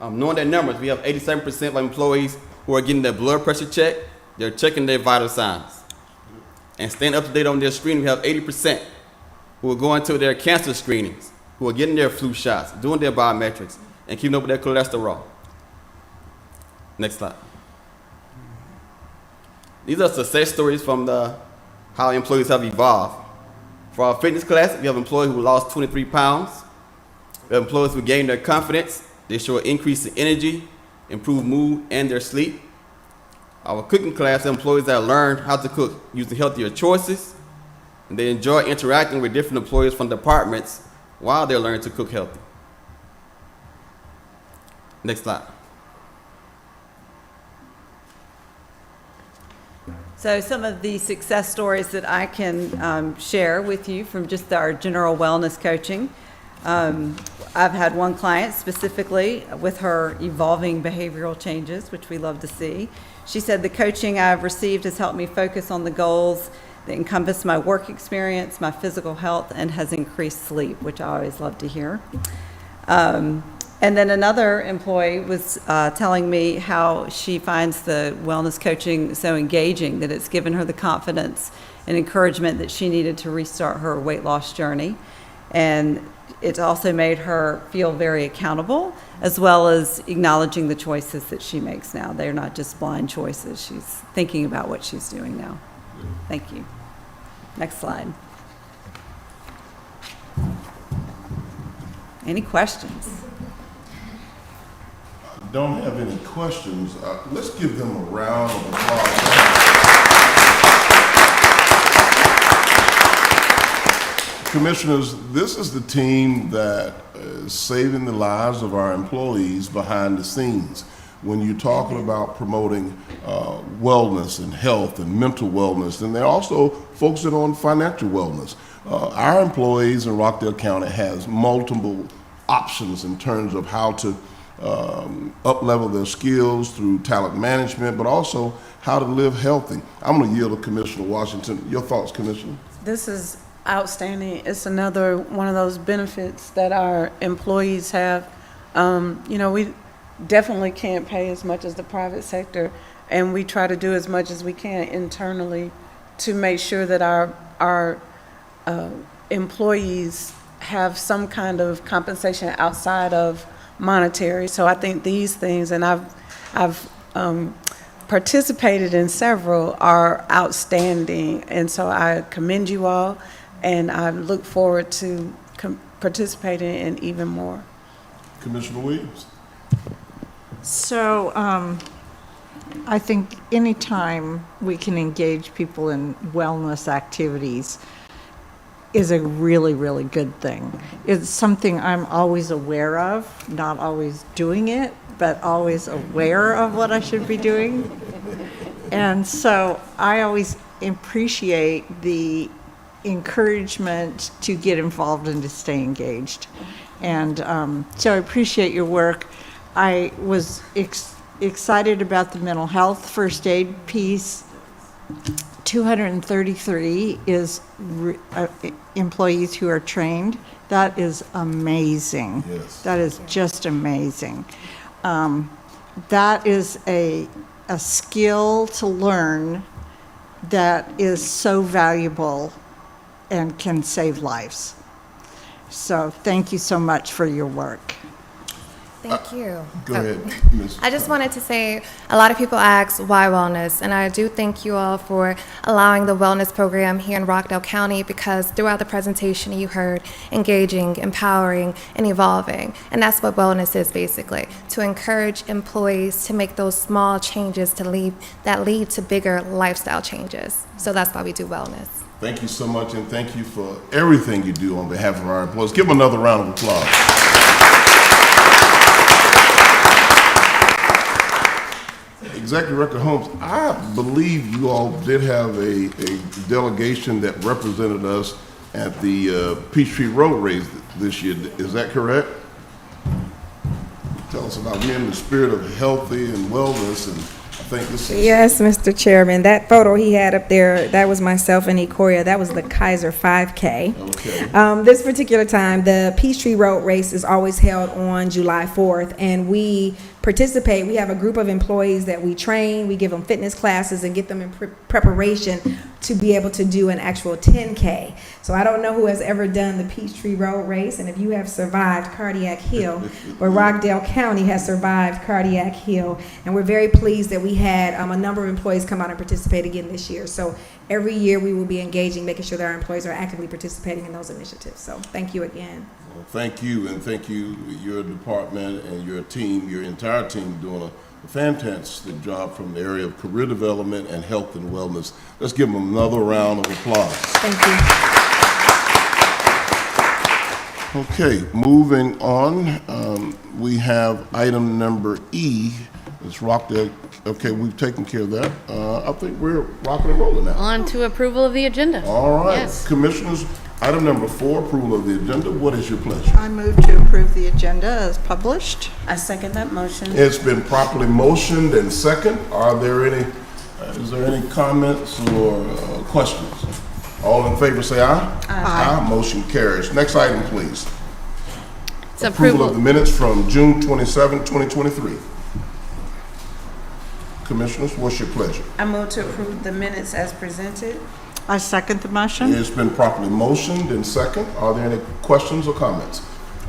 Knowing their numbers, we have 87% of employees who are getting their blood pressure checked, they're checking their vital signs. And staying up to date on their screening, we have 80% who are going to their cancer screenings, who are getting their flu shots, doing their biometrics, and keeping up with their cholesterol. Next slide. These are success stories from how employees have evolved. For our fitness class, we have employees who lost 23 pounds. We have employees who gained their confidence. They show an increase in energy, improved mood, and their sleep. Our cooking class, employees that learned how to cook using healthier choices. And they enjoy interacting with different employees from departments while they're learning to cook healthy. Next slide. So some of the success stories that I can share with you from just our general wellness coaching. I've had one client specifically with her evolving behavioral changes, which we love to see. She said, the coaching I've received has helped me focus on the goals that encompass my work experience, my physical health, and has increased sleep, which I always love to hear. And then another employee was telling me how she finds the wellness coaching so engaging that it's given her the confidence and encouragement that she needed to restart her weight loss journey. And it's also made her feel very accountable, as well as acknowledging the choices that she makes now. They're not just blind choices. She's thinking about what she's doing now. Thank you. Next slide. Any questions? Don't have any questions. Let's give them a round of applause. Commissioners, this is the team that is saving the lives of our employees behind the scenes. When you're talking about promoting wellness and health and mental wellness, and they're also focusing on financial wellness. Our employees in Rockdale County has multiple options in terms of how to up-level their skills through talent management, but also how to live healthy. I'm going to yield to Commissioner Washington. Your thoughts, Commissioner? This is outstanding. It's another one of those benefits that our employees have. We definitely can't pay as much as the private sector, and we try to do as much as we can internally to make sure that our employees have some kind of compensation outside of monetary. So I think these things, and I've participated in several, are outstanding, and so I commend you all, and I look forward to participating in even more. Commissioner Williams. So I think anytime we can engage people in wellness activities is a really, really good thing. It's something I'm always aware of, not always doing it, but always aware of what I should be doing. And so I always appreciate the encouragement to get involved and to stay engaged. And so I appreciate your work. I was excited about the mental health first aid piece. 233 is employees who are trained. That is amazing. Yes. That is just amazing. That is a skill to learn that is so valuable and can save lives. So thank you so much for your work. Thank you. Go ahead, Ms. I just wanted to say, a lot of people ask why wellness, and I do thank you all for allowing the wellness program here in Rockdale County, because throughout the presentation you heard engaging, empowering, and evolving, and that's what wellness is basically, to encourage employees to make those small changes that lead to bigger lifestyle changes. So that's why we do wellness. Thank you so much, and thank you for everything you do on behalf of our employees. Give them another round of applause. Executive Director Holmes, I believe you all did have a delegation that represented us at the Peachtree Road Race this year. Is that correct? Tell us about, we're in the spirit of healthy and wellness, I think this is. Yes, Mr. Chairman, that photo he had up there, that was myself and Ecoria. That was the Kaiser 5K. Okay. This particular time, the Peachtree Road Race is always held on July 4th, and we participate. We have a group of employees that we train, we give them fitness classes and get them in preparation to be able to do an actual 10K. So I don't know who has ever done the Peachtree Road Race, and if you have survived Cardiac Hill, where Rockdale County has survived Cardiac Hill, and we're very pleased that we had a number of employees come out and participate again this year. So every year we will be engaging, making sure that our employees are actively participating in those initiatives. So thank you again. Well, thank you, and thank you, your department and your team, your entire team, doing a fantastic job from the area of career development and health and wellness. Let's give them another round of applause. Thank you. Okay, moving on, we have item number E. It's Rockdale. Okay, we've taken care of that. I think we're rocking and rolling now. On to approval of the agenda. All right, Yes. Commissioners, item number 4, approval of the agenda. What is your pleasure? I move to approve the agenda as published. I second that motion. It's been properly motioned and second. Are there any, is there any comments or questions? All in favor say aye. Aye. Motion carries. Next item, please. It's Approval of the minutes from June 27, 2023. Commissioners, what's your pleasure? I move to approve the minutes as presented. I second the motion. It's been properly motioned and second. Are there any questions or comments?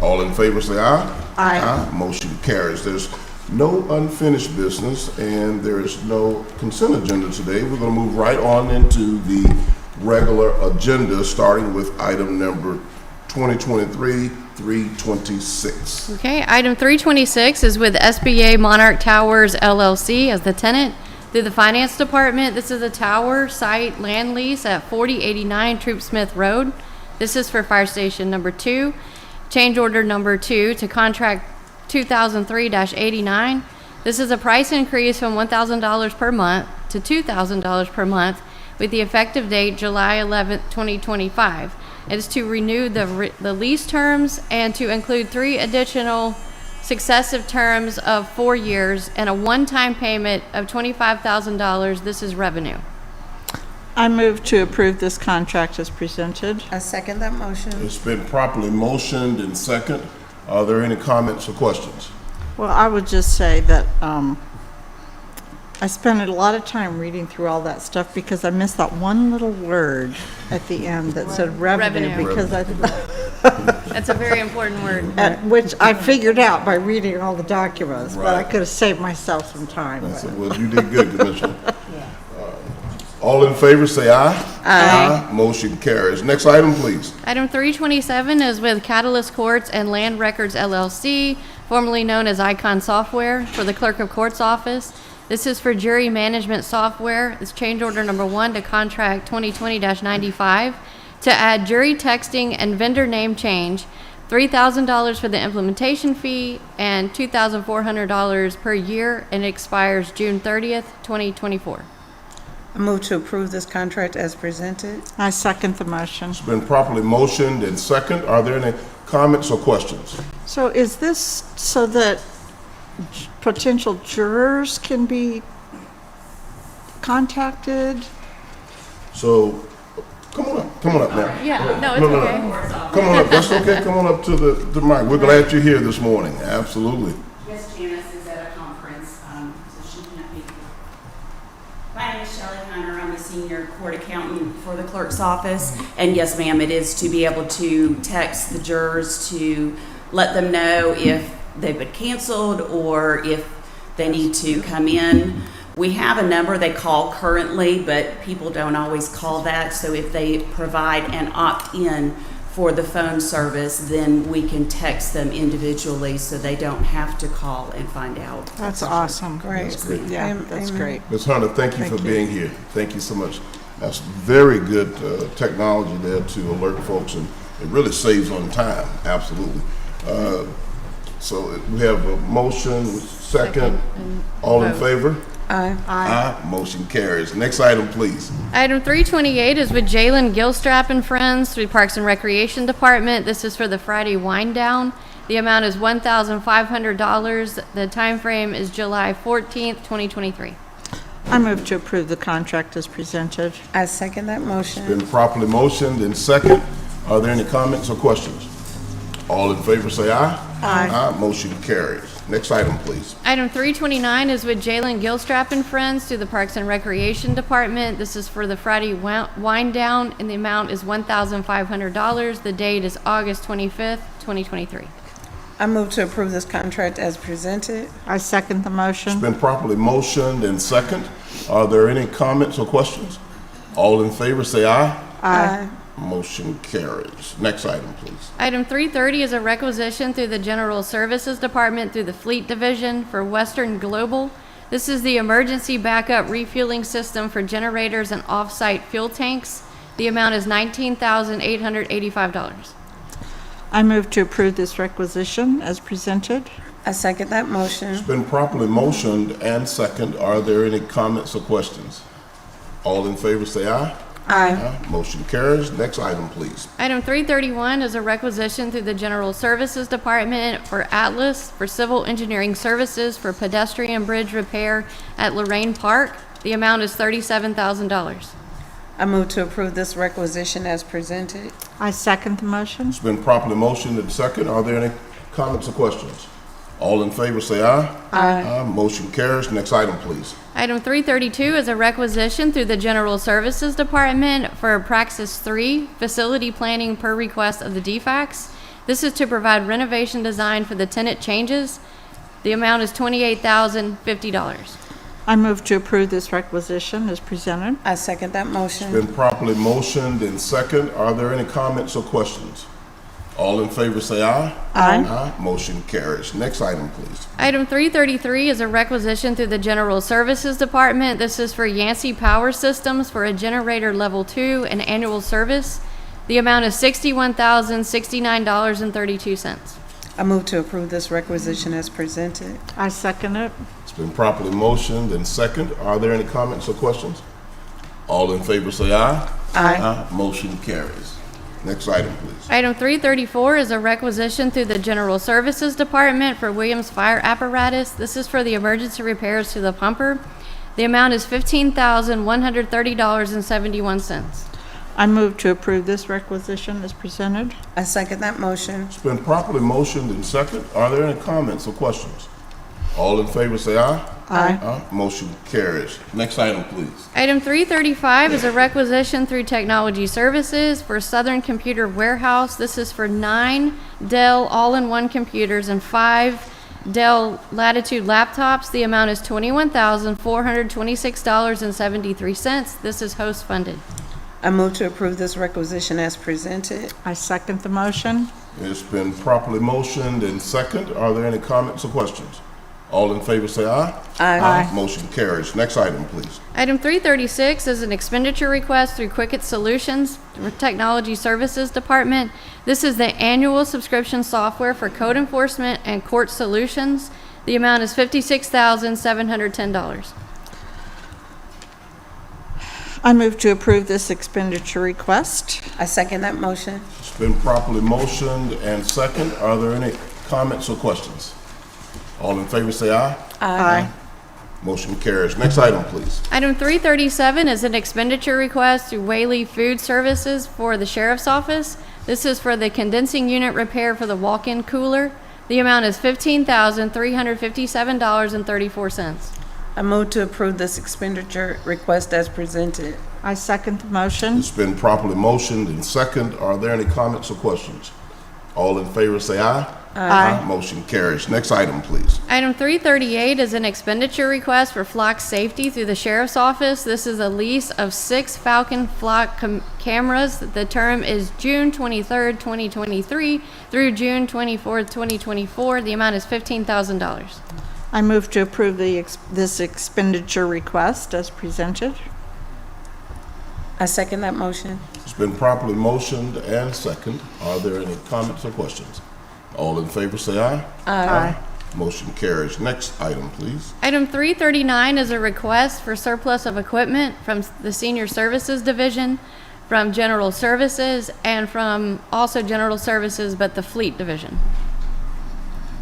All in favor say aye. Aye. Motion carries. There's no unfinished business and there is no consent agenda today. We're going to move right on into the regular agenda, starting with item number 2023-326. Okay, item 326 is with SBA Monarch Towers LLC as the tenant through the Finance Department. This is a tower site land lease at 4089 Troop Smith Road. This is for Fire Station number 2. Change order number 2 to contract 2003-89. This is a price increase from $1,000 per month to $2,000 per month with the effective date July 11th, 2025. It is to renew the lease terms and to include 3 additional successive terms of 4 years and a one-time payment of $25,000. This is revenue. I move to approve this contract as presented. I second that motion. It's been properly motioned and second. Are there any comments or questions? Well, I would just say that I spent a lot of time reading through all that stuff because I missed that one little word at the end that said revenue. Because That's a very important word. Which I figured out by reading all the documents, but I Right. could have saved myself some time. Well, you did good, Commissioner. All in favor say aye. Aye. Motion carries. Next item, please. Item 327 is with Catalyst Courts and Land Records LLC, formerly known as Icon Software, for the Clerk of Court's office. This is for jury management software. It's change order number 1 to contract 2020-95 to add jury texting and vendor name change, $3,000 for the implementation fee, and $2,400 per year, and it expires June 30th, 2024. I move to approve this contract as presented. I second the motion. It's been properly motioned and second. Are there any comments or questions? So is this so that potential jurors can be contacted? So, come on up now. Yeah, no, it's okay. Come on up, that's okay, come on up to the mic. We're glad you're here this morning, absolutely. Yes, Janice is at a conference, so she can't be. My name is Shelley Hunter. I'm the senior court accountant for the clerk's office. And yes, ma'am, it is to be able to text the jurors to let them know if they've been canceled or if they need to come in. We have a number they call currently, but people don't always call that. So if they provide an opt-in for the phone service, then we can text them individually so they don't have to call and find out. That's awesome. Great. That's great. Yeah, that's great. Ms. Hunter, thank you for being here. Thank you so much. That's very good technology there to alert folks, and it really saves on time, absolutely. So we have a motion, second. All in favor? Aye. Aye. Motion carries. Next item, please. Item 328 is with Jalen Gilstrap and Friends through Parks and Recreation Department. This is for the Friday wind down. The amount is $1,500. The time frame is July 14th, 2023. I move to approve the contract as presented. I second that motion. Been properly motioned and second. Are there any comments or questions? All in favor say aye. Aye. Motion carries. Next item, please. Item 329 is with Jalen Gilstrap and Friends to the Parks and Recreation Department. This is for the Friday wind down, and the amount is $1,500. The date is August 25th, 2023. I move to approve this contract as presented. I second the motion. It's been properly motioned and second. Are there any comments or questions? All in favor say aye. Aye. Motion carries. Next item, please. Item 330 is a requisition through the General Services Department through the Fleet Division for Western Global. This is the emergency backup refueling system for generators and off-site fuel tanks. The amount is $19,885. I move to approve this requisition as presented. I second that motion. It's been properly motioned and second. Are there any comments or questions? All in favor say aye. Aye. Motion carries. Next item, please. Item 331 is a requisition through the General Services Department for Atlas for civil engineering services for pedestrian bridge repair at Lorraine Park. The amount is $37,000. I move to approve this requisition as presented. I second the motion. It's been properly motioned and second. Are there any comments or questions? All in favor say aye. Aye. Motion carries. Next item, please. Item 332 is a requisition through the General Services Department for Praxis 3 facility planning per request of the DFACS. This is to provide renovation design for the tenant changes. The amount is $28,050. I move to approve this requisition as presented. I second that motion. It's been properly motioned and second. Are there any comments or questions? All in favor say aye. Aye. Motion carries. Next item, please. Item 333 is a requisition through the General Services Department. This is for Yancey Power Systems for a generator level 2 and annual service. The amount is $61,069.32. I move to approve this requisition as presented. I second it. It's been properly motioned and second. Are there any comments or questions? All in favor say aye. Aye. Motion carries. Next item, please. Item 334 is a requisition through the General Services Department for Williams Fire Apparatus. This is for the emergency repairs to the pumper. The amount is $15,130.71. I move to approve this requisition as presented. I second that motion. It's been properly motioned and second. Are there any comments or questions? All in favor say aye. Aye. Motion carries. Next item, please. Item 335 is a requisition through Technology Services for Southern Computer Warehouse. This is for 9 Dell all-in-one computers and 5 Dell Latitude laptops. The amount is $21,426.73. This is host funded. I move to approve this requisition as presented. I second the motion. It's been properly motioned and second. Are there any comments or questions? All in favor say aye. Aye. Motion carries. Next item, please. Item 336 is an expenditure request through Quicket Solutions for Technology Services Department. This is the annual subscription software for code enforcement and court solutions. The amount is $56,710. I move to approve this expenditure request. I second that motion. It's been properly motioned and second. Are there any comments or questions? All in favor say aye. Aye. Motion carries. Next item, please. Item 337 is an expenditure request through Whaley Food Services for the Sheriff's Office. This is for the condensing unit repair for the walk-in cooler. The amount is $15,357.34. I move to approve this expenditure request as presented. I second the motion. It's been properly motioned and second. Are there any comments or questions? All in favor say aye. Aye. Motion carries. Next item, please. Item 338 is an expenditure request for flock safety through the Sheriff's Office. This is a lease of 6 Falcon flock cameras. The term is June 23rd, 2023 through June 24th, 2024. The amount is $15,000. I move to approve this expenditure request as presented. I second that motion. It's been properly motioned and second. Are there any comments or questions? All in favor say aye. Aye. Motion carries. Next item, please. Item 339 is a request for surplus of equipment from the Senior Services Division, from General Services, and from also General Services, but the Fleet Division.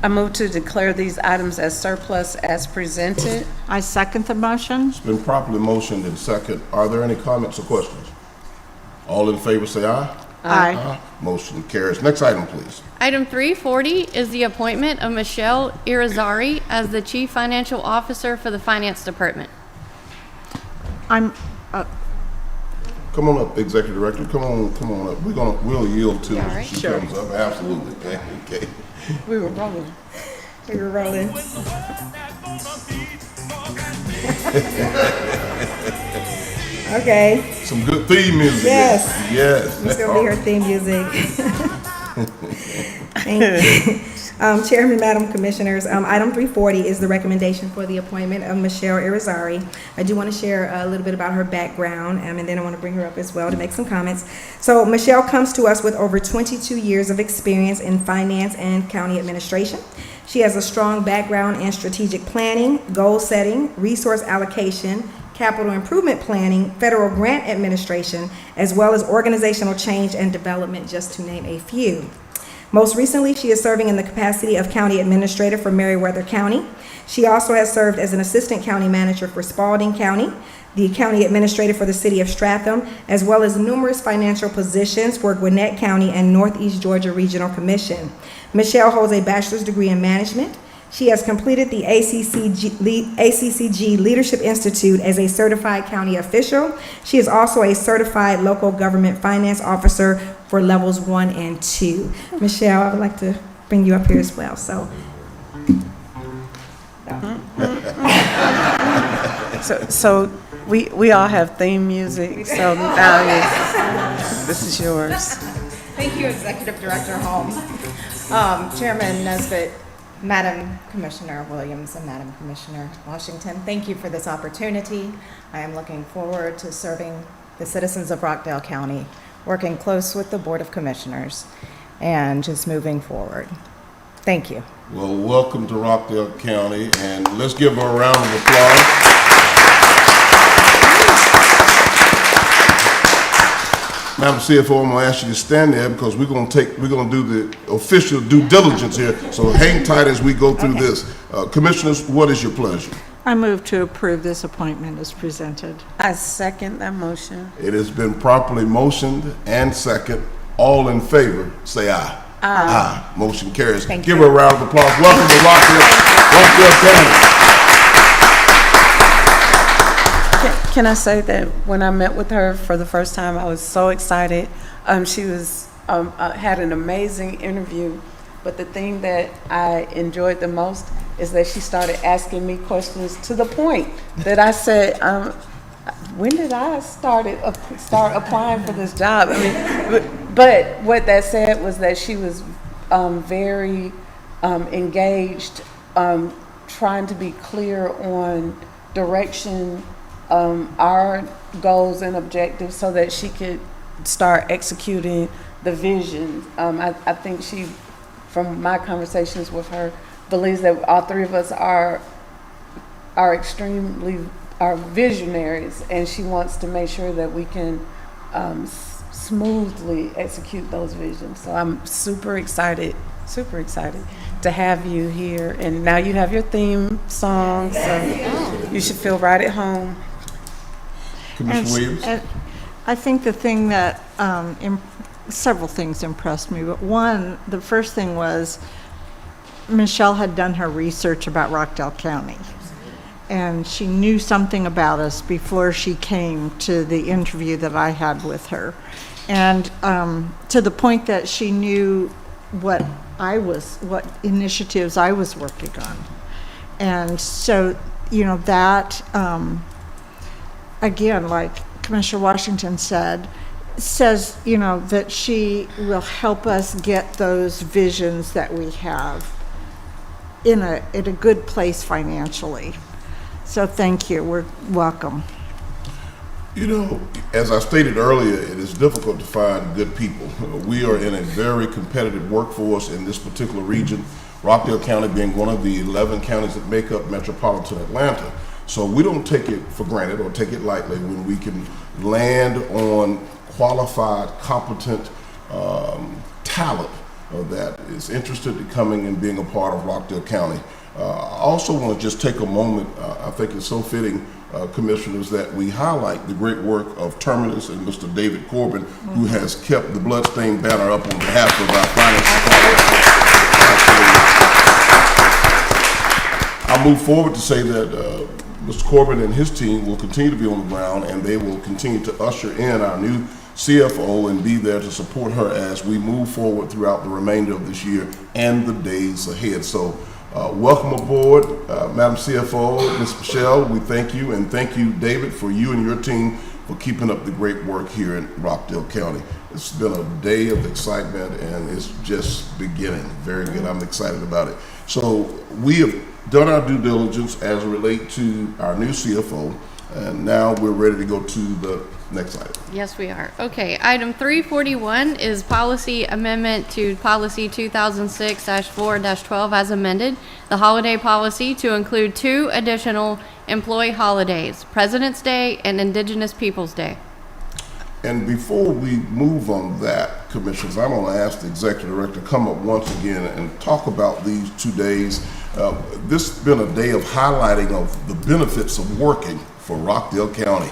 I move to declare these items as surplus as presented. I second the motion. It's been properly motioned and second. Are there any comments or questions? All in favor say aye. Aye. Motion carries. Next item, please. Item 340 is the appointment of Michelle Irizarry as the Chief Financial Officer for the Finance Department. I'm, Come on up, Executive Director. Come on up. We'll yield to Yeah, her right. she Sure. comes up. Absolutely. Okay. We were rolling. We were rolling. Okay. Some good theme music. Yes. Yes. This is going to be her theme music. Thank you. Chairman, Madam Commissioners, item 340 is the recommendation for the appointment of Michelle Irizarry. I do want to share a little bit about her background, and then I want to bring her up as well to make some comments. So Michelle comes to us with over 22 years of experience in finance and county administration. She has a strong background in strategic planning, goal setting, resource allocation, capital improvement planning, federal grant administration, as well as organizational change and development, just to name a few. Most recently, she is serving in the capacity of County Administrator for Meriwether County. She also has served as an Assistant County Manager for Spalding County, the County Administrator for the City of Stratham, as well as numerous financial positions for Gwinnett County and Northeast Georgia Regional Commission. Michelle holds a bachelor's degree in management. She has completed the ACCG Leadership Institute as a certified county official. She is also a certified local government finance officer for levels 1 and 2. Michelle, I would like to bring you up here as well. So we all have theme music, so now this is yours. Thank you, Executive Director Holmes. Chairman Nesbitt, Madam Commissioner Williams, and Madam Commissioner Washington, thank you for this opportunity. I am looking forward to serving the citizens of Rockdale County, working close with the Board of Commissioners, and just moving forward. Thank you. Well, welcome to Rockdale County, and let's give her a round of applause. Madam CFO, I'm gonna ask you to stand there because we're gonna do the official due diligence here. So hang tight as we go through this. Commissioners, what is your pleasure? I move to approve this appointment as presented. I second that motion. It has been properly motioned and second. All in favor, say aye. Aye. Motion carries. Give her a round of applause. Welcome to Rockdale County. Can I say that when I met with her for the first time, I was so excited. She was had an amazing interview, but the thing that I enjoyed the most is that she started asking me questions to the point that I said, when did I start applying for this job? I mean, but what that said was that she was very engaged, trying to be clear on direction, our goals and objectives, so that she could start executing the vision. I think she, from my conversations with her, believes that all three of us are visionaries, and she wants to make sure that we can smoothly execute those visions. So I'm super excited to have you here. And now you have your theme song, so you should feel right at home. Commissioner Williams? I think the thing that, several things impressed me, but the first thing was Michelle had done her research about Rockdale County, and she knew something about us before she came to the interview that I had with her. And to the point that she knew what initiatives I was working on. And so, that, again, like Commissioner Washington says, that she will help us get those visions that we have in a good place financially. So thank you. We're welcome. As I stated earlier, it is difficult to find good people. We are in a very competitive workforce in this particular region, Rockdale County being one of the 11 counties that make up metropolitan Atlanta. So we don't take it for granted or take it lightly when we can land on qualified, competent talent that is interested in coming and being a part of Rockdale County. I also want to just take a moment, I think it's so fitting, Commissioners, that we highlight the great work of Terminus and Mr. David Corbin, who has kept the bloodstained banner up on behalf of our finance department. I move forward to say that Mr. Corbin and his team will continue to be on the ground, and they will continue to usher in our new CFO and be there to support her as we move forward throughout the remainder of this year and the days ahead. So welcome aboard, Madam CFO, Ms. Michelle. We thank you, and thank you, David, for you and your team for keeping up the great work here in Rockdale County. It's been a day of excitement, and it's just beginning. Very good. I'm excited about it. So we have done our due diligence as it relates to our new CFO, and now we're ready to go to the next item. Yes, we are. Okay, item 341 is policy amendment to policy 2006-4-12 as amended, the holiday policy to include 2 additional employee holidays, President's Day and Indigenous Peoples Day. And before we move on that, Commissioners, I'm going to ask the Executive Director to come up once again and talk about these 2 days. This has been a day of highlighting of the benefits of working for Rockdale County.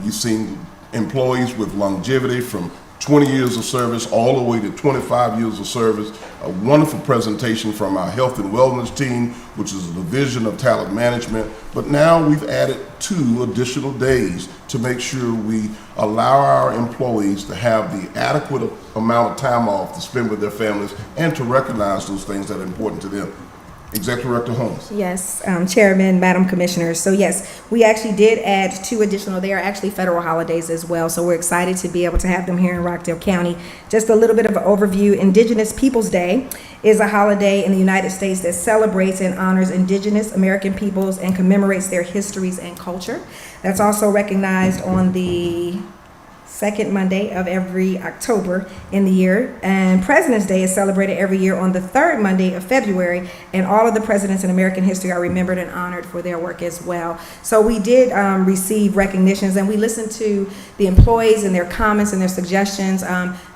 You've seen employees with longevity from 20 years of service all the way to 25 years of service. A wonderful presentation from our health and wellness team, which is a division of talent management. But now we've added 2 additional days to make sure we allow our employees to have the adequate amount of time off to spend with their families and to recognize those things that are important to them. Executive Director Holmes. Yes, Chairman, Madam Commissioner. So yes, we actually did add 2 additional. They are actually federal holidays as well. So we're excited to be able to have them here in Rockdale County. Just a little bit of an overview. Indigenous Peoples Day is a holiday in the United States that celebrates and honors Indigenous American peoples and commemorates their histories and culture. That's also recognized on the 2nd Monday of every October in the year, and President's Day is celebrated every year on the 3rd Monday of February, and all of the presidents in American history are remembered and honored for their work as well. So we did receive recognitions, and we listened to the employees and their comments and their suggestions.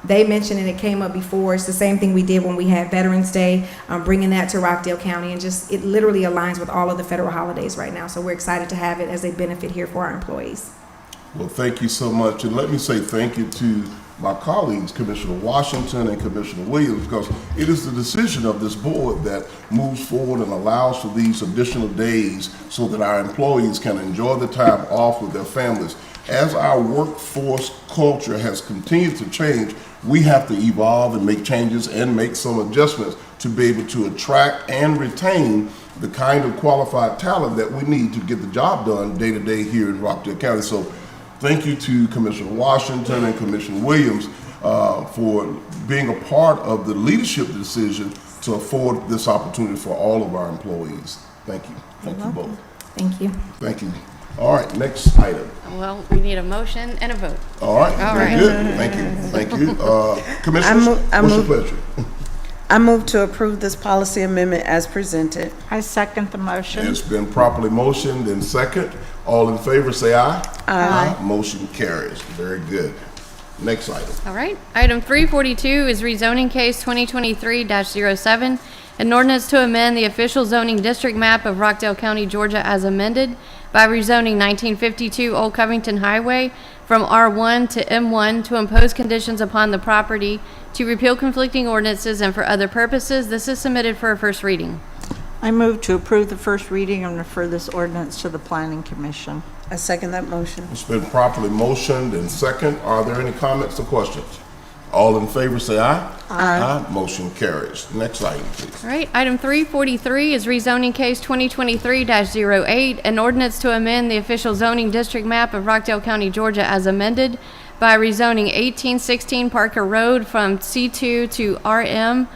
They mentioned, and it came up before, it's the same thing we did when we had Veterans Day, bringing that to Rockdale County, and just it literally aligns with all of the federal holidays right now. So we're excited to have it as a benefit here for our employees. Well, thank you so much. And let me say thank you to my colleagues, Commissioner Washington and Commissioner Williams, because it is the decision of this board that moves forward and allows for these additional days so that our employees can enjoy the time off with their families. As our workforce culture has continued to change, we have to evolve and make changes and make some adjustments to be able to attract and retain the kind of qualified talent that we need to get the job done day to day here in Rockdale County. So thank you to Commissioner Washington and Commissioner Williams for being a part of the leadership decision to afford this opportunity for all of our employees. Thank you. Thank you both. Thank you. Thank you. All right, next item. Well, we need a motion and a vote. All right, very good. Thank you. Thank you. Commissioners, what's your pleasure? I move to approve this policy amendment as presented. I second the motion. It's been properly motioned and second. All in favor, say aye. Aye. Motion carries. Very good. Next item. All right. Item 342 is rezoning case 2023-07, an ordinance to amend the official zoning district map of Rockdale County, Georgia as amended by rezoning 1952 Old Covington Highway from R1 to M1 to impose conditions upon the property, to repeal conflicting ordinances, and for other purposes. This is submitted for a first reading. I move to approve the first reading and refer this ordinance to the Planning Commission. I second that motion. It's been properly motioned and second. Are there any comments or questions? All in favor, say aye. Aye. Motion carries. Next item, please. All right. Item 343 is rezoning case 2023-08, an ordinance to amend the official zoning district map of Rockdale County, Georgia as amended by rezoning 1816 Parker Road from C2 to RM,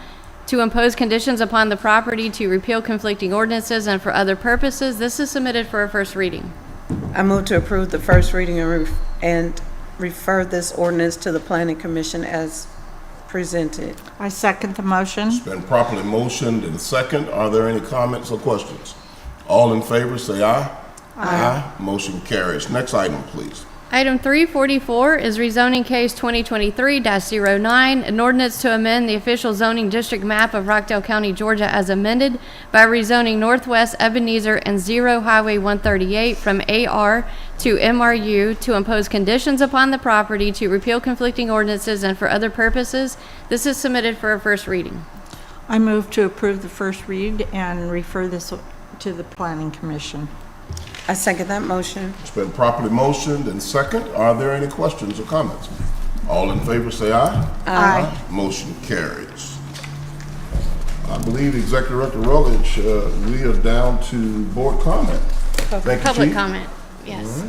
to impose conditions upon the property, to repeal conflicting ordinances, and for other purposes. This is submitted for a first reading. I move to approve the first reading and refer this ordinance to the Planning Commission as presented. I second the motion. It's been properly motioned and second. Are there any comments or questions? All in favor, say aye. Aye. Motion carries. Next item, please. Item 344 is rezoning case 2023-09, an ordinance to amend the official zoning district map of Rockdale County, Georgia as amended by rezoning Northwest Ebenezer and 0 Highway 138 from AR to MRU to impose conditions upon the property, to repeal conflicting ordinances, and for other purposes. This is submitted for a first reading. I move to approve the first read and refer this to the Planning Commission. I second that motion. It's been properly motioned and second. Are there any questions or comments? All in favor say aye. Aye. Motion carries. I believe Executive Director Rutledge, we are down to board comment. Thank you, Public Chief. comment, yes.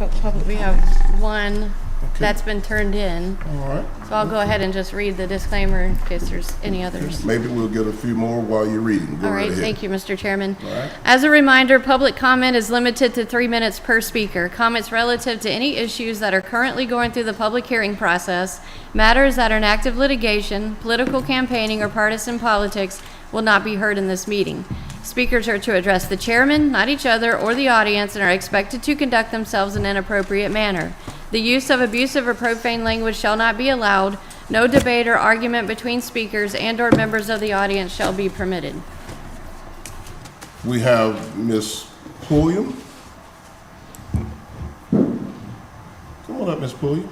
All right. We have one that's been turned in. All right. So I'll go ahead and just read the disclaimer in case there's any others. Maybe we'll get a few more while you're reading. Go All right, ahead. thank you, Mr. Chairman. All right. As a reminder, public comment is limited to 3 minutes per speaker. Comments relative to any issues that are currently going through the public hearing process, matters that are in active litigation, political campaigning, or partisan politics will not be heard in this meeting. Speakers are to address the chairman, not each other or the audience, and are expected to conduct themselves in an appropriate manner. The use of abusive or profane language shall not be allowed. No debate or argument between speakers and/or members of the audience shall be permitted. We have Ms. Pulliam. Come on up, Ms. Pulliam.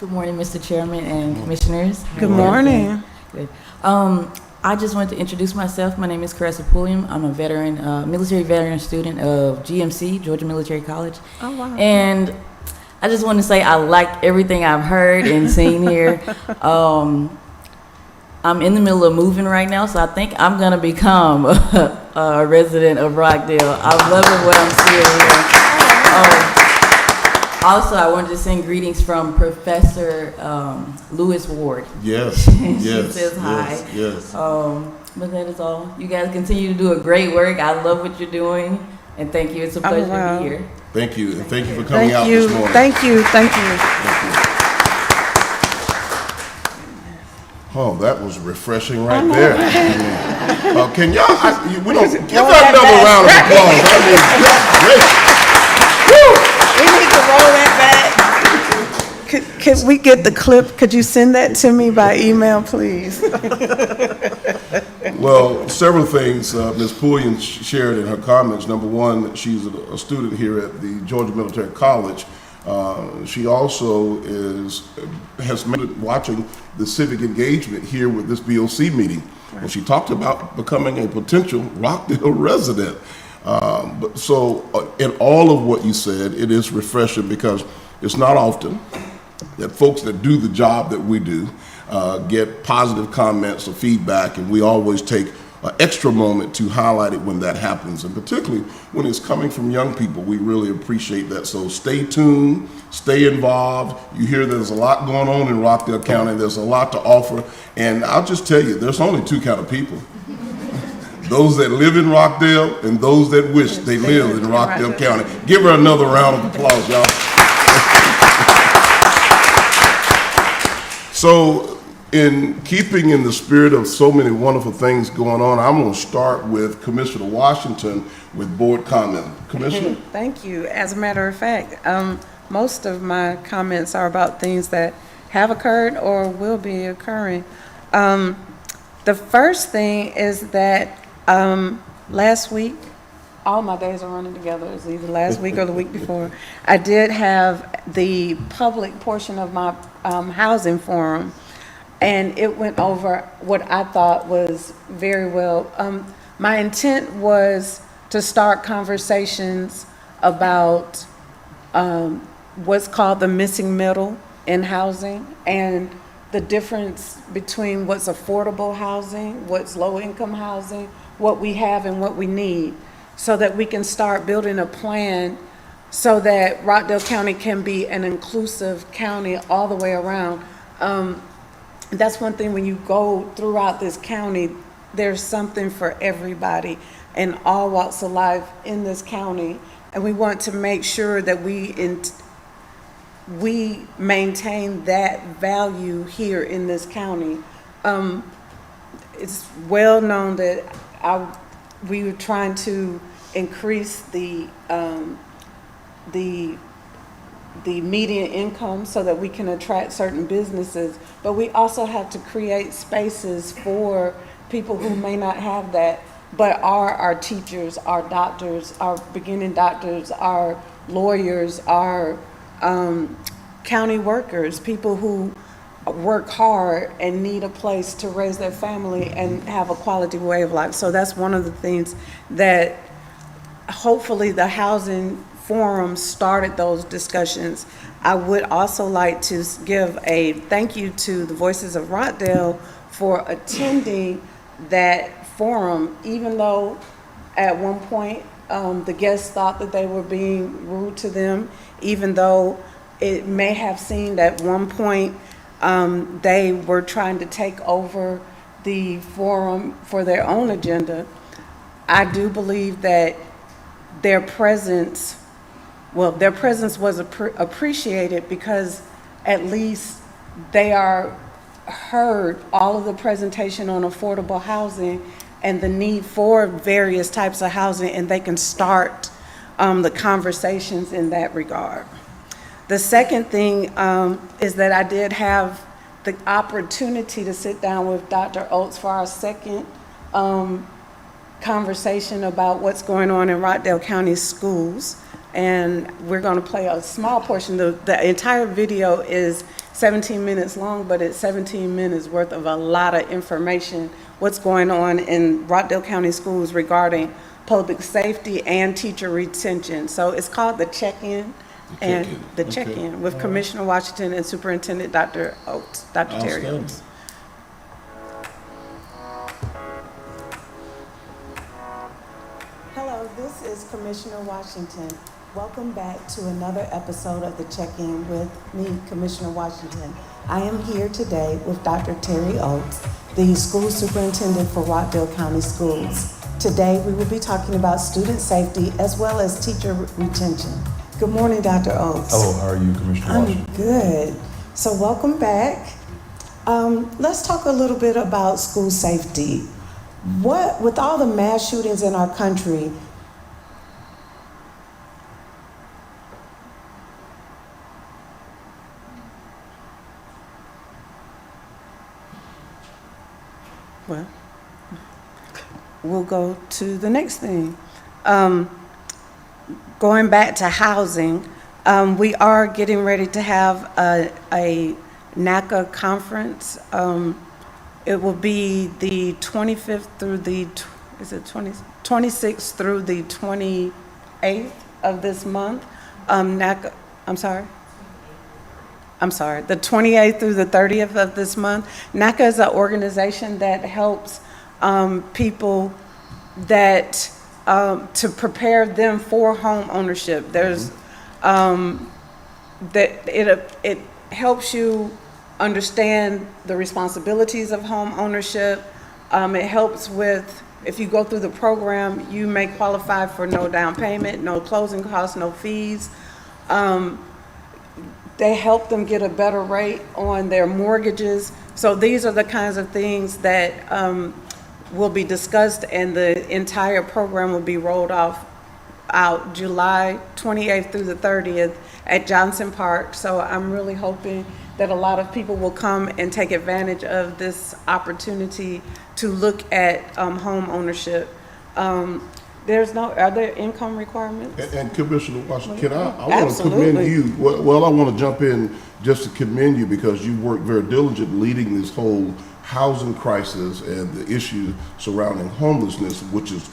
Good morning, Mr. Chairman and Commissioners. Good morning. Good. I just wanted to introduce myself. My name is Caressa Pulliam. I'm a veteran, military veteran student of GMC, Georgia Military College. Oh, wow. And I just want to say I like everything I've heard and seen here. I'm in the middle of moving right now, so I think I'm going to become a resident of Rockdale. I'm loving what I'm seeing here. Also, I wanted to send greetings from Professor Lewis Ward. Yes, She yes, says hi. yes, yes. But that is all. You guys continue to do a great work. I love what you're doing, and thank you. It's a pleasure to be here. Thank you, and thank you for coming out Thank you. this morning. Thank you. Thank you. Oh, that was refreshing right there. Can y'all, we don't, give Roll her that another back. round of applause. I mean, We need to roll that back. Could we get the clip? Could you send that to me by email, please? well, several things Ms. Pulliam shared in her comments. Number one, she's a student here at the Georgia Military College. She also has been watching the civic engagement here with this BOC meeting. And she talked about becoming a potential Rockdale resident. So in all of what you said, it is refreshing because it's not often that folks that do the job that we do get positive comments or feedback, and we always take an extra moment to highlight it when that happens, and particularly when it's coming from young people. We really appreciate that. So stay tuned, stay involved. You hear there's a lot going on in Rockdale County. There's a lot to offer, and I'll just tell you, there's only two kind of people. Those that live in Rockdale and those that wish they lived in Rockdale County. Give her another round of applause, y'all. So, in keeping in the spirit of so many wonderful things going on, I'm going to start with Commissioner Washington with board comment. Commissioner? Thank you. As a matter of fact, most of my comments are about things that have occurred or will be occurring. The first thing is that last week, all my days are running together. It's either last week or the week before. I did have the public portion of my housing forum, and it went over what I thought was very well. My intent was to start conversations about what's called the missing middle in housing and the difference between what's affordable housing, what's low-income housing, what we have and what we need, so that we can start building a plan so that Rockdale County can be an inclusive county all the way around. That's one thing, when you go throughout this county, there's something for everybody in all walks of life in this county. And we want to make sure that we maintain that value here in this county. It's well known that we were trying to increase the median income so that we can attract certain businesses, but we also have to create spaces for people who may not have that, but are our teachers, our doctors, our beginning doctors, our lawyers, our county workers, people who work hard and need a place to raise their family and have a quality way of life. So that's one of the things that hopefully the housing forum started those discussions. I would also like to give a thank you to the Voices of Rockdale for attending that forum, even though at one point the guests thought that they were being rude to them, even though it may have seemed at one point they were trying to take over the forum for their own agenda. I do believe that their presence was appreciated because at least they are heard all of the presentation on affordable housing and the need for various types of housing, and they can start the conversations in that regard. The second thing is that I did have the opportunity to sit down with Dr. Oates for our second conversation about what's going on in Rockdale County schools. And we're going to play a small portion. The entire video is 17 minutes long, but it's 17 minutes worth of a lot of information, what's going on in Rockdale County schools regarding public safety and teacher retention. So it's called The Check-In. The check-in with Commissioner Washington and Superintendent Dr. Oates, Dr. Terry Oates. Hello, this is Commissioner Washington. Welcome back to another episode of The Check-In with me, Commissioner Washington. I am here today with Dr. Terry Oates, the school superintendent for Rockdale County Schools. Today, we will be talking about student safety as well as teacher retention. Good morning, Dr. Oates. Hello, how are you, Commissioner Washington? I'm good. So welcome back. Let's talk a little bit about school safety. With all the mass shootings in our country, well, we'll go to the next thing. Going back to housing, we are getting ready to have a NACA conference. It will be the 25th through the 26th through the 28th of this month. NACA, the 28th through the 30th of this month. NACA is an organization that helps people that to prepare them for home ownership. There's it helps you understand the responsibilities of home ownership. It helps with, if you go through the program, you may qualify for no down payment, no closing costs, no fees. They help them get a better rate on their mortgages. So these are the kinds of things that will be discussed, and the entire program will be rolled out July 28th through the 30th at Johnson Park. So I'm really hoping that a lot of people will come and take advantage of this opportunity to look at home ownership. Are there income requirements? And Commissioner Washington, I want to commend you. Well, I want to jump in just to commend you because you worked very diligently leading this whole housing crisis and the issue surrounding homelessness, which is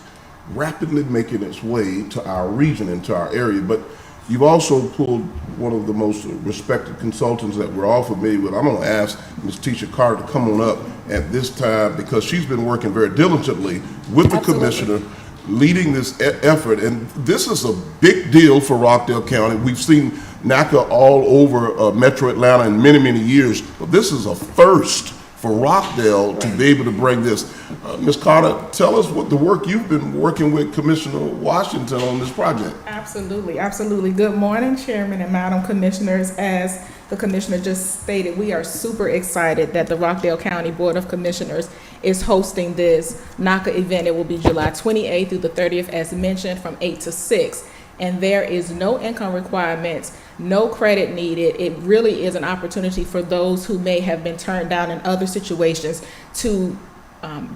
rapidly making its way to our region and to our area. But you've also pulled one of the most respected consultants that we're all familiar with. I'm going to ask Ms. Tisha Carter to come on up at this time because she's been working very diligently with the commissioner, leading this effort. And this is a big deal for Rockdale County. We've seen NACA all over Metro Atlanta in many, many years, but this is a first for Rockdale to be able to bring this. Ms. Carter, tell us what the work you've been working with Commissioner Washington on this project. Absolutely, absolutely. Good morning, Chairman and Madam Commissioners. As the Commissioner just stated, we are super excited that the Rockdale County Board of Commissioners is hosting this NACA event. It will be July 28th through the 30th, as mentioned, from 8 to 6. And there is no income requirements, no credit needed. It really is an opportunity for those who may have been turned down in other situations to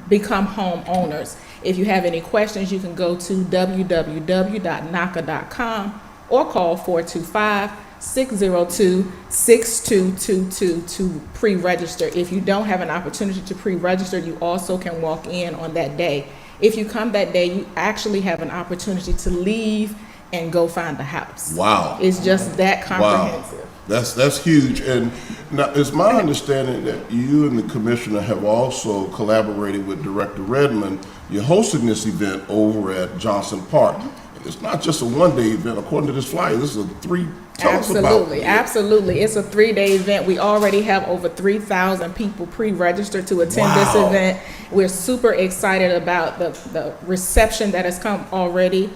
become homeowners. If you have any questions, you can go to www.naca.com or call 425-602-6222 to pre-register. If you don't have an opportunity to pre-register, you also can walk in on that day. If you come that day, you actually have an opportunity to leave and go find a house. Wow. It's just that comprehensive. Wow. That's huge. And now, it's my understanding that you and the commissioner have also collaborated with Director Redmond. You're hosting this event over at Johnson Park. It's not just a one-day event. According to this flyer, this is a tell us about Absolutely, absolutely. It's a 3-day event. We already have over 3,000 people pre-registered to attend this event. We're super excited about the reception that has come already.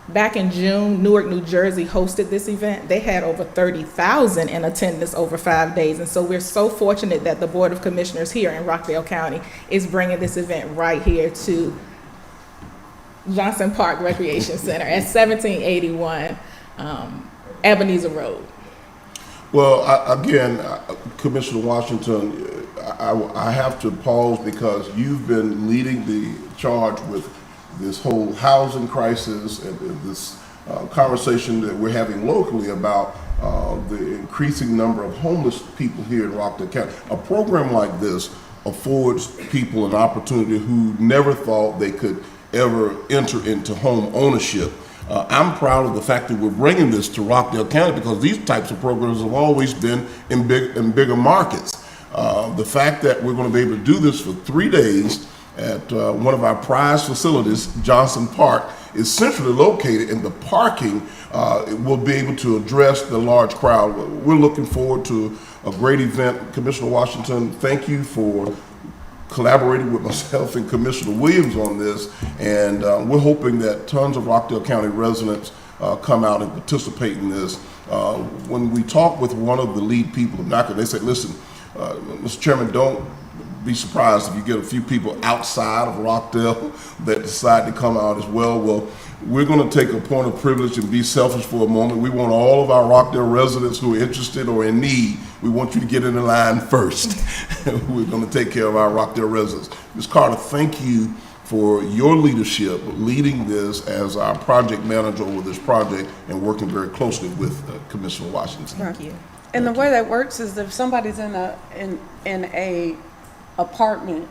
Back in June, Newark, New Jersey hosted this event. They had over 30,000 in attendance over 5 days. And so we're so fortunate that the Board of Commissioners here in Rockdale County is bringing this event right here to Johnson Park Recreation Center at 1781 Ebenezer Road. Well, again, Commissioner Washington, I have to pause because you've been leading the charge with this whole housing crisis and this conversation that we're having locally about the increasing number of homeless people here in Rockdale County. A program like this affords people an opportunity who never thought they could ever enter into home ownership. I'm proud of the fact that we're bringing this to Rockdale County because these types of programs have always been in bigger markets. The fact that we're going to be able to do this for 3 days at one of our prized facilities, Johnson Park, is centrally located, and the parking will be able to address the large crowd. We're looking forward to a great event. Commissioner Washington, thank you for collaborating with myself and Commissioner Williams on this, and we're hoping that tons of Rockdale County residents come out and participate in this. When we talk with one of the lead people of NACA, they said, listen, Mr. Chairman, don't be surprised if you get a few people outside of Rockdale that decide to come out as well. Well, we're going to take a point of privilege and be selfish for a moment. We want all of our Rockdale residents who are interested or in need, we want you to get in the line first. We're going to take care of our Rockdale residents. Ms. Carter, thank you for your leadership, leading this as our project manager over this project and working very closely with Commissioner Washington. Thank you. And the way that works is if somebody's in a apartment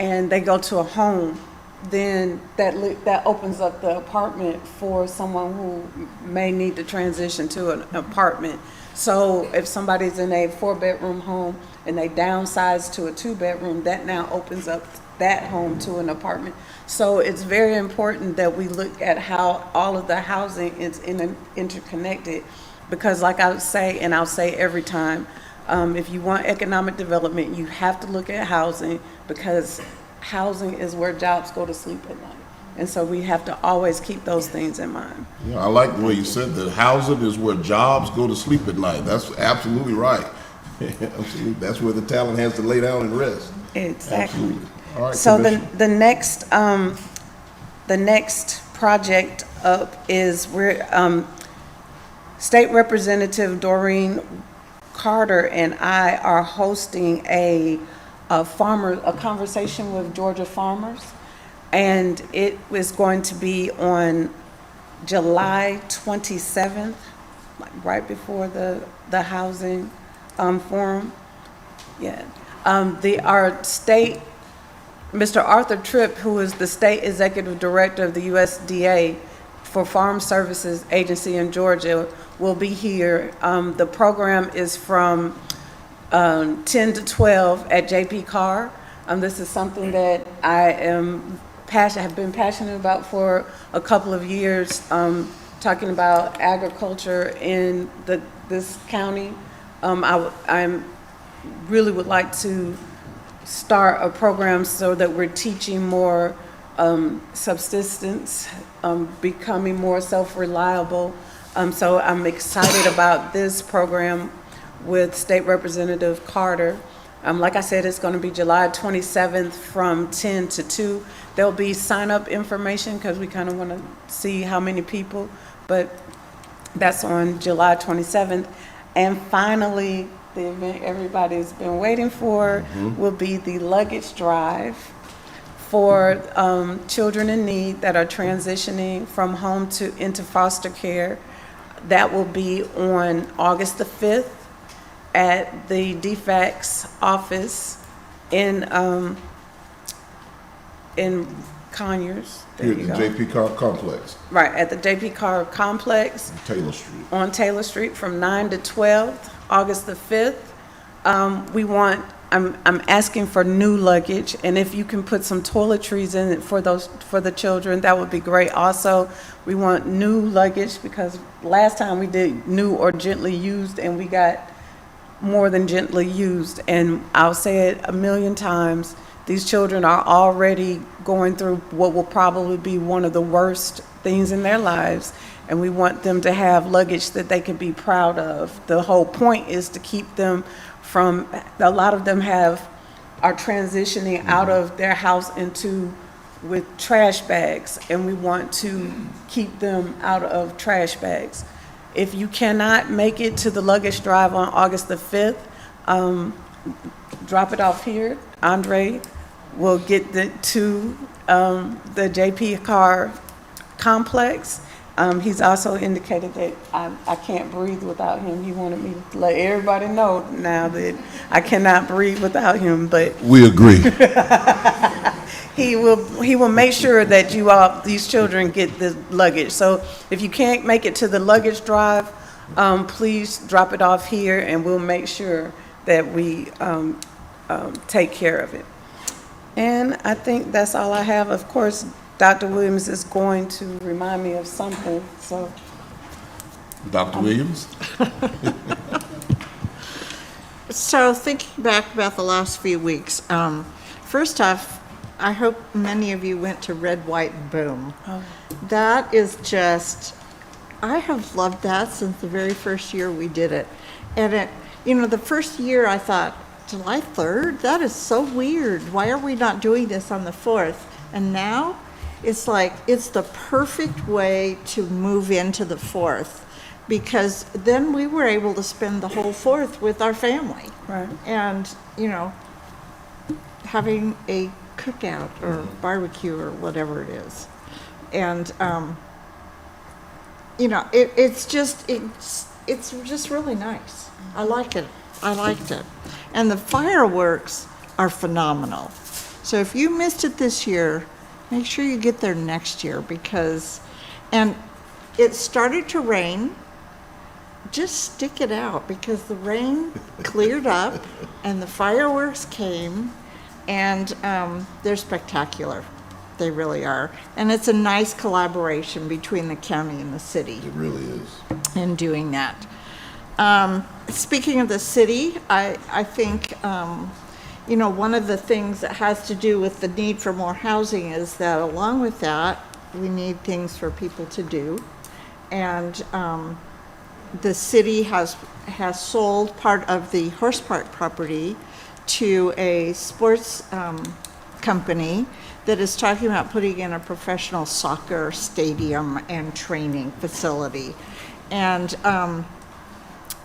and they go to a home, then that opens up the apartment for someone who may need to transition to an apartment. So if somebody's in a 4-bedroom home and they downsize to a 2-bedroom, that now opens up that home to an apartment. So it's very important that we look at how all of the housing is interconnected, because like I say, and I'll say every time, if you want economic development, you have to look at housing, because housing is where jobs go to sleep at night. And so we have to always keep those things in mind. Yeah, I like the way you said that. Housing is where jobs go to sleep at night. That's absolutely right. Absolutely. That's where the talent has to lay down and rest. Exactly. Absolutely. All right, So Commissioner. the next project up is State Representative Doreen Carter and I are hosting a conversation with Georgia farmers, and it is going to be on July 27th, like right before the housing forum. Yeah, our state, Mr. Arthur Tripp, who is the state executive director of the USDA for Farm Services Agency in Georgia, will be here. The program is from 10 to 12 at JP Carr. This is something that I have been passionate about for a couple of years, talking about agriculture in this county. I really would like to start a program so that we're teaching more subsistence, becoming more self-reliable. So I'm excited about this program with State Representative Carter. Like I said, it's going to be July 27th from 10 to 2. There'll be sign-up information because we kind of want to see how many people, but that's on July 27th. And finally, the event everybody's been waiting for will be the luggage drive for children in need that are transitioning from home to into foster care. That will be on August the 5th at the DFAC's office in Conyers. There Here at you the go. JP Car Complex Right, at the JP Car Complex on Taylor Street. on Taylor Street from 9 to 12, August the 5th. I'm asking for new luggage, and if you can put some toiletries in it for the children, that would be great. Also, we want new luggage because last time we did new or gently used, and we got more than gently used. And I'll say it a million times, these children are already going through what will probably be one of the worst things in their lives, and we want them to have luggage that they can be proud of. The whole point is to keep them from, a lot of them are transitioning out of their house into with trash bags, and we want to keep them out of trash bags. If you cannot make it to the luggage drive on August the 5th, drop it off here. Andre will get to the JP Car Complex. He's also indicated that I can't breathe without him. He wanted me to let everybody know now that I cannot breathe without him, but We agree. he will make sure that these children get the luggage. So if you can't make it to the luggage drive, please drop it off here, and we'll make sure that we take care of it. And I think that's all I have. Of course, Dr. Williams is going to remind me of something, so. Dr. Williams? So thinking back about the last few weeks, first off, I hope many of you went to Red, White, and Boom. Oh. That is just, I have loved that since the very first year we did it. And the first year I thought, July 3rd? That is so weird. Why are we not doing this on the 4th? And now it's like, it's the perfect way to move into the 4th, because then we were able to spend the whole 4th with our family. Right. And, having a cookout or barbecue or whatever it is. And, it's just really nice. I like it. I liked it. And the fireworks are phenomenal. So if you missed it this year, make sure you get there next year, and it started to rain. Just stick it out, because the rain cleared up and the fireworks came, and they're spectacular. They really are. And it's a nice collaboration between the county and the city. It really is. In doing that. Speaking of the city, I think, one of the things that has to do with the need for more housing is that along with that, we need things for people to do. And the city has sold part of the horse park property to a sports company that is talking about putting in a professional soccer stadium and training facility. And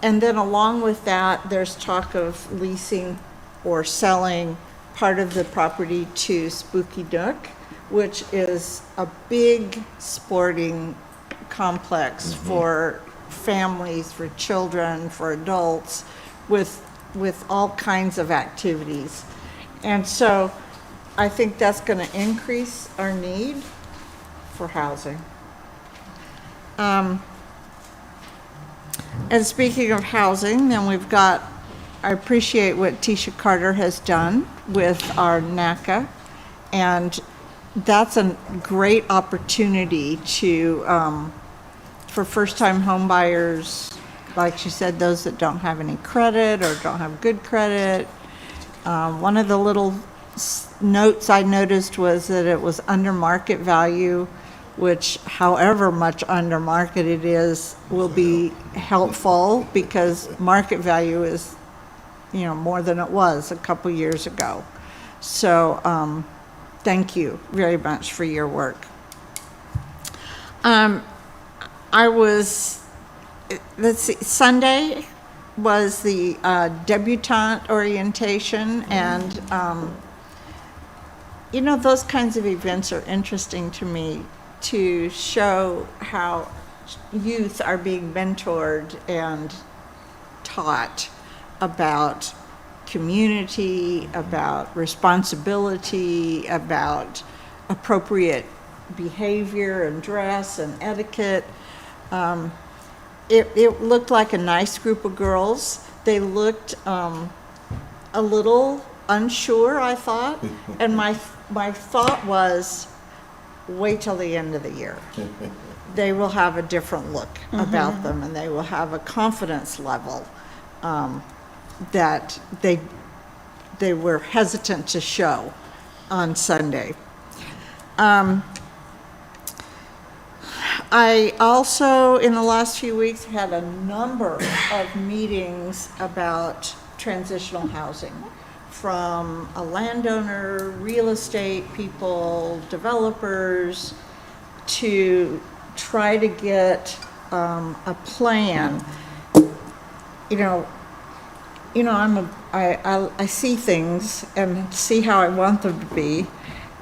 then along with that, there's talk of leasing or selling part of the property to Spooky Nook, which is a big sporting complex for families, for children, for adults, with all kinds of activities. And so I think that's going to increase our need for housing. And speaking of housing, then I appreciate what Tisha Carter has done with our NACA, and that's a great opportunity for first-time home buyers, like she said, those that don't have any credit or don't have good credit. One of the little notes I noticed was that it was under market value, which however much under market it is will be helpful, because market value is, more than it was a couple years ago. So thank you very much for your work. Let's see, Sunday was the debutante orientation, and those kinds of events are interesting to me, to show how youth are being mentored and taught about community, about responsibility, about appropriate behavior and dress and etiquette. It looked like a nice group of girls. They looked a little unsure, I thought, and my thought was, wait till the end of the year. They will have a different look about them, and they will have a confidence level that they were hesitant to show on Sunday. I also, in the last few weeks, had a number of meetings about transitional housing, from a landowner, real estate people, developers, to try to get a plan. I see things and see how I want them to be,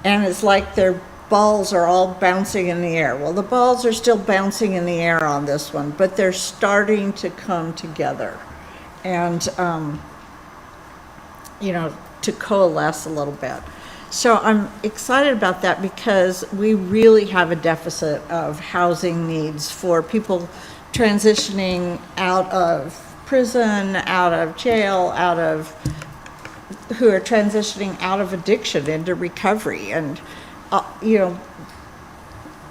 and it's like their balls are all bouncing in the air. Well, the balls are still bouncing in the air on this one, but they're starting to come together and, to coalesce a little bit. So I'm excited about that, because we really have a deficit of housing needs for people transitioning out of prison, out of jail, who are transitioning out of addiction into recovery. And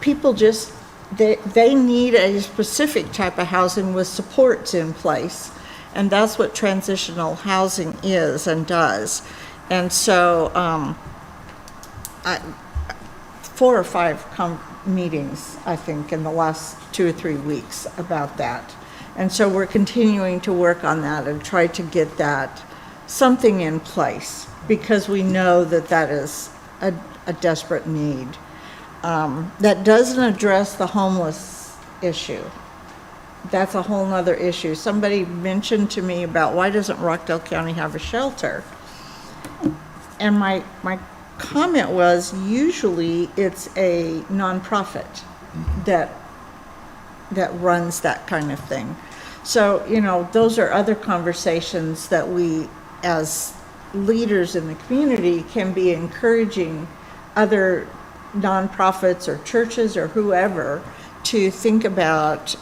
people just, they need a specific type of housing with supports in place. And that's what transitional housing is and does. And so 4 or 5 meetings, I think, in the last 2 or 3 weeks about that. And so we're continuing to work on that and try to get that something in place, because we know that is a desperate need. That doesn't address the homeless issue. That's a whole nother issue. Somebody mentioned to me about, why doesn't Rockdale County have a shelter? And my comment was, usually it's a nonprofit that runs that kind of thing. So, those are other conversations that we, as leaders in the community, can be encouraging other nonprofits or churches or whoever to think about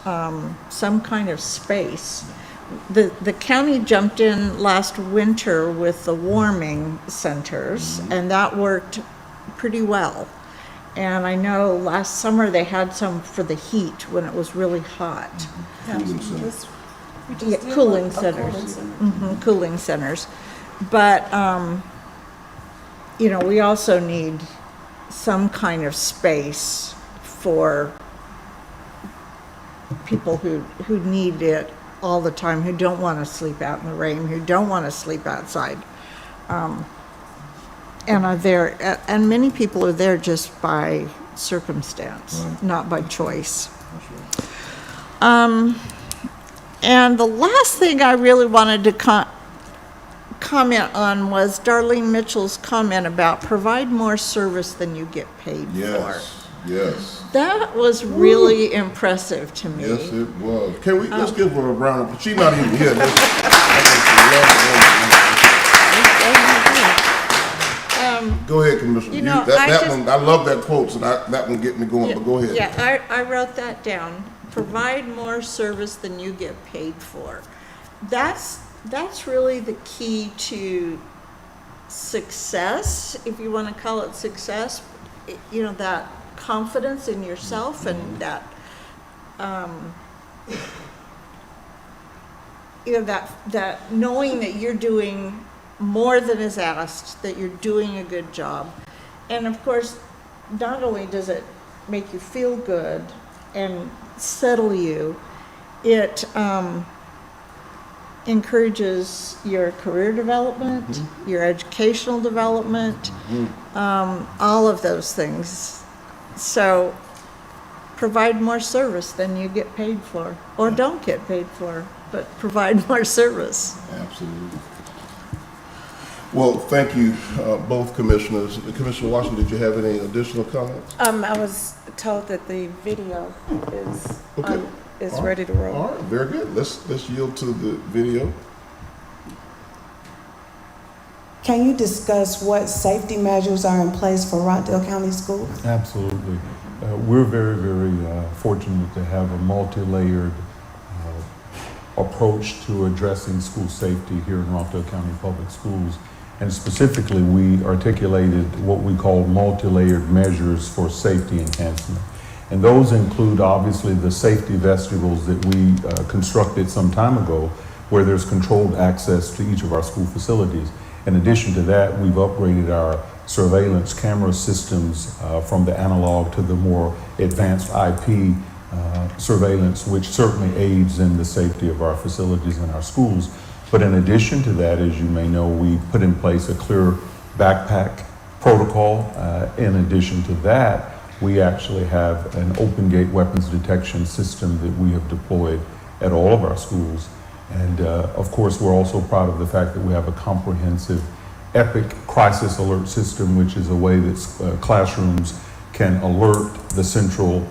some kind of space. The county jumped in last winter with the warming centers, and that worked pretty well. And I know last summer they had some for the heat when it was really hot. Cooling centers. Cooling centers. But, we also need some kind of space for people who need it all the time, who don't want to sleep out in the rain, who don't want to sleep outside. And are there, and many people are there just by circumstance, not by choice. And the last thing I really wanted to comment on was Darlene Mitchell's comment about provide more service than you get paid for. Yes. That was really impressive to me. Yes, it was. Can we just give her a round of applause? She's not even here. Go ahead, Commissioner. I love that quote, so that one get me going, but go ahead. Yeah, I wrote that down. Provide more service than you get paid for. That's really the key to success, if you want to call it success. That confidence in yourself, and that that knowing that you're doing more than is asked, that you're doing a good job. And of course, not only does it make you feel good and settle you, it encourages your career development, your educational development, all of those things. So provide more service than you get paid for, or don't get paid for, but provide more service. Absolutely. Well, thank you, both commissioners. Commissioner Washington, did you have any additional comments? I was told that the video is Okay. is All right. ready to roll. All right, very good. Let's yield to the video. Can you discuss what safety measures are in place for Rockdale County Schools? Absolutely. We're very, very fortunate to have a multi-layered approach to addressing school safety here in Rockdale County Public Schools. And specifically, we articulated what we call multi-layered measures for safety enhancement. And those include, obviously, the safety vestibules that we constructed some time ago, where there's controlled access to each of our school facilities. In addition to that, we've upgraded our surveillance camera systems from the analog to the more advanced IP surveillance, which certainly aids in the safety of our facilities and our schools. But in addition to that, as you may know, we put in place a clear backpack protocol. In addition to that, we actually have an open gate weapons detection system that we have deployed at all of our schools. And of course, we're also proud of the fact that we have a comprehensive EPIC crisis alert system, which is a way that classrooms can alert the central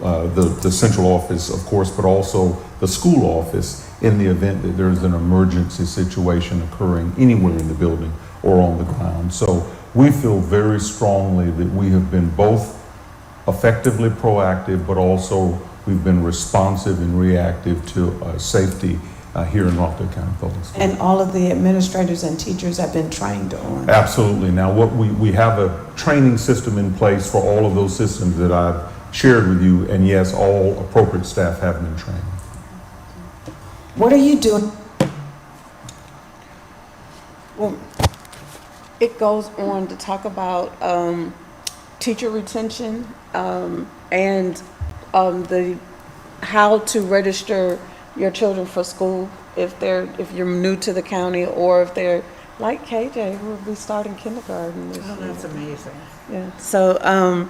office, of course, but also the school office in the event that there's an emergency situation occurring anywhere in the building or on the ground. So we feel very strongly that we have been both effectively proactive, but also we've been responsive and reactive to safety here in Rockdale County Public Schools. And all of the administrators and teachers have been trained on? Absolutely. Now, what we have a training system in place for all of those systems that I've shared with you, and yes, all appropriate staff have been trained. What are you doing? Well, it goes on to talk about teacher retention and the how to register your children for school if you're new to the county, or if they're like KJ, who will be starting kindergarten this year. That's amazing. Yeah. So